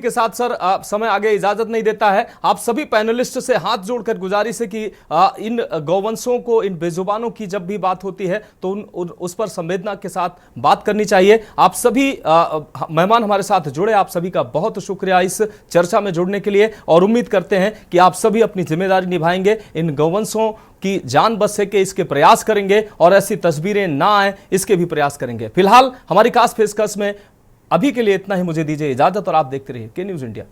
के साथ सर समय आगे इजाजत नहीं देता है। आप सभी पैनलिस्ट से हाथ जोड़कर गुजारिश है कि इन गौवंशों को, इन बेजुबानों की जब भी बात होती है तो उस पर संवेदना के साथ बात करनी चाहिए। आप सभी मेहमान हमारे साथ जुड़े, आप सभी का बहुत शुक्रिया इस चर्चा में जुड़ने के लिए, और उम्मीद करते हैं कि आप सभी अपनी जिम्मेदारी निभाएंगे, इन गौवंशों की जान बच सके इसके प्रयास करेंगे, और ऐसी तस्वीरें ना आए इसके भी प्रयास करेंगे। फिलहाल हमारी खास पेशकश में अभी के लिए इतना ही, मुझे दीजिए इजाजत और आप देखते रहिए के न्यूज़ इंडिया।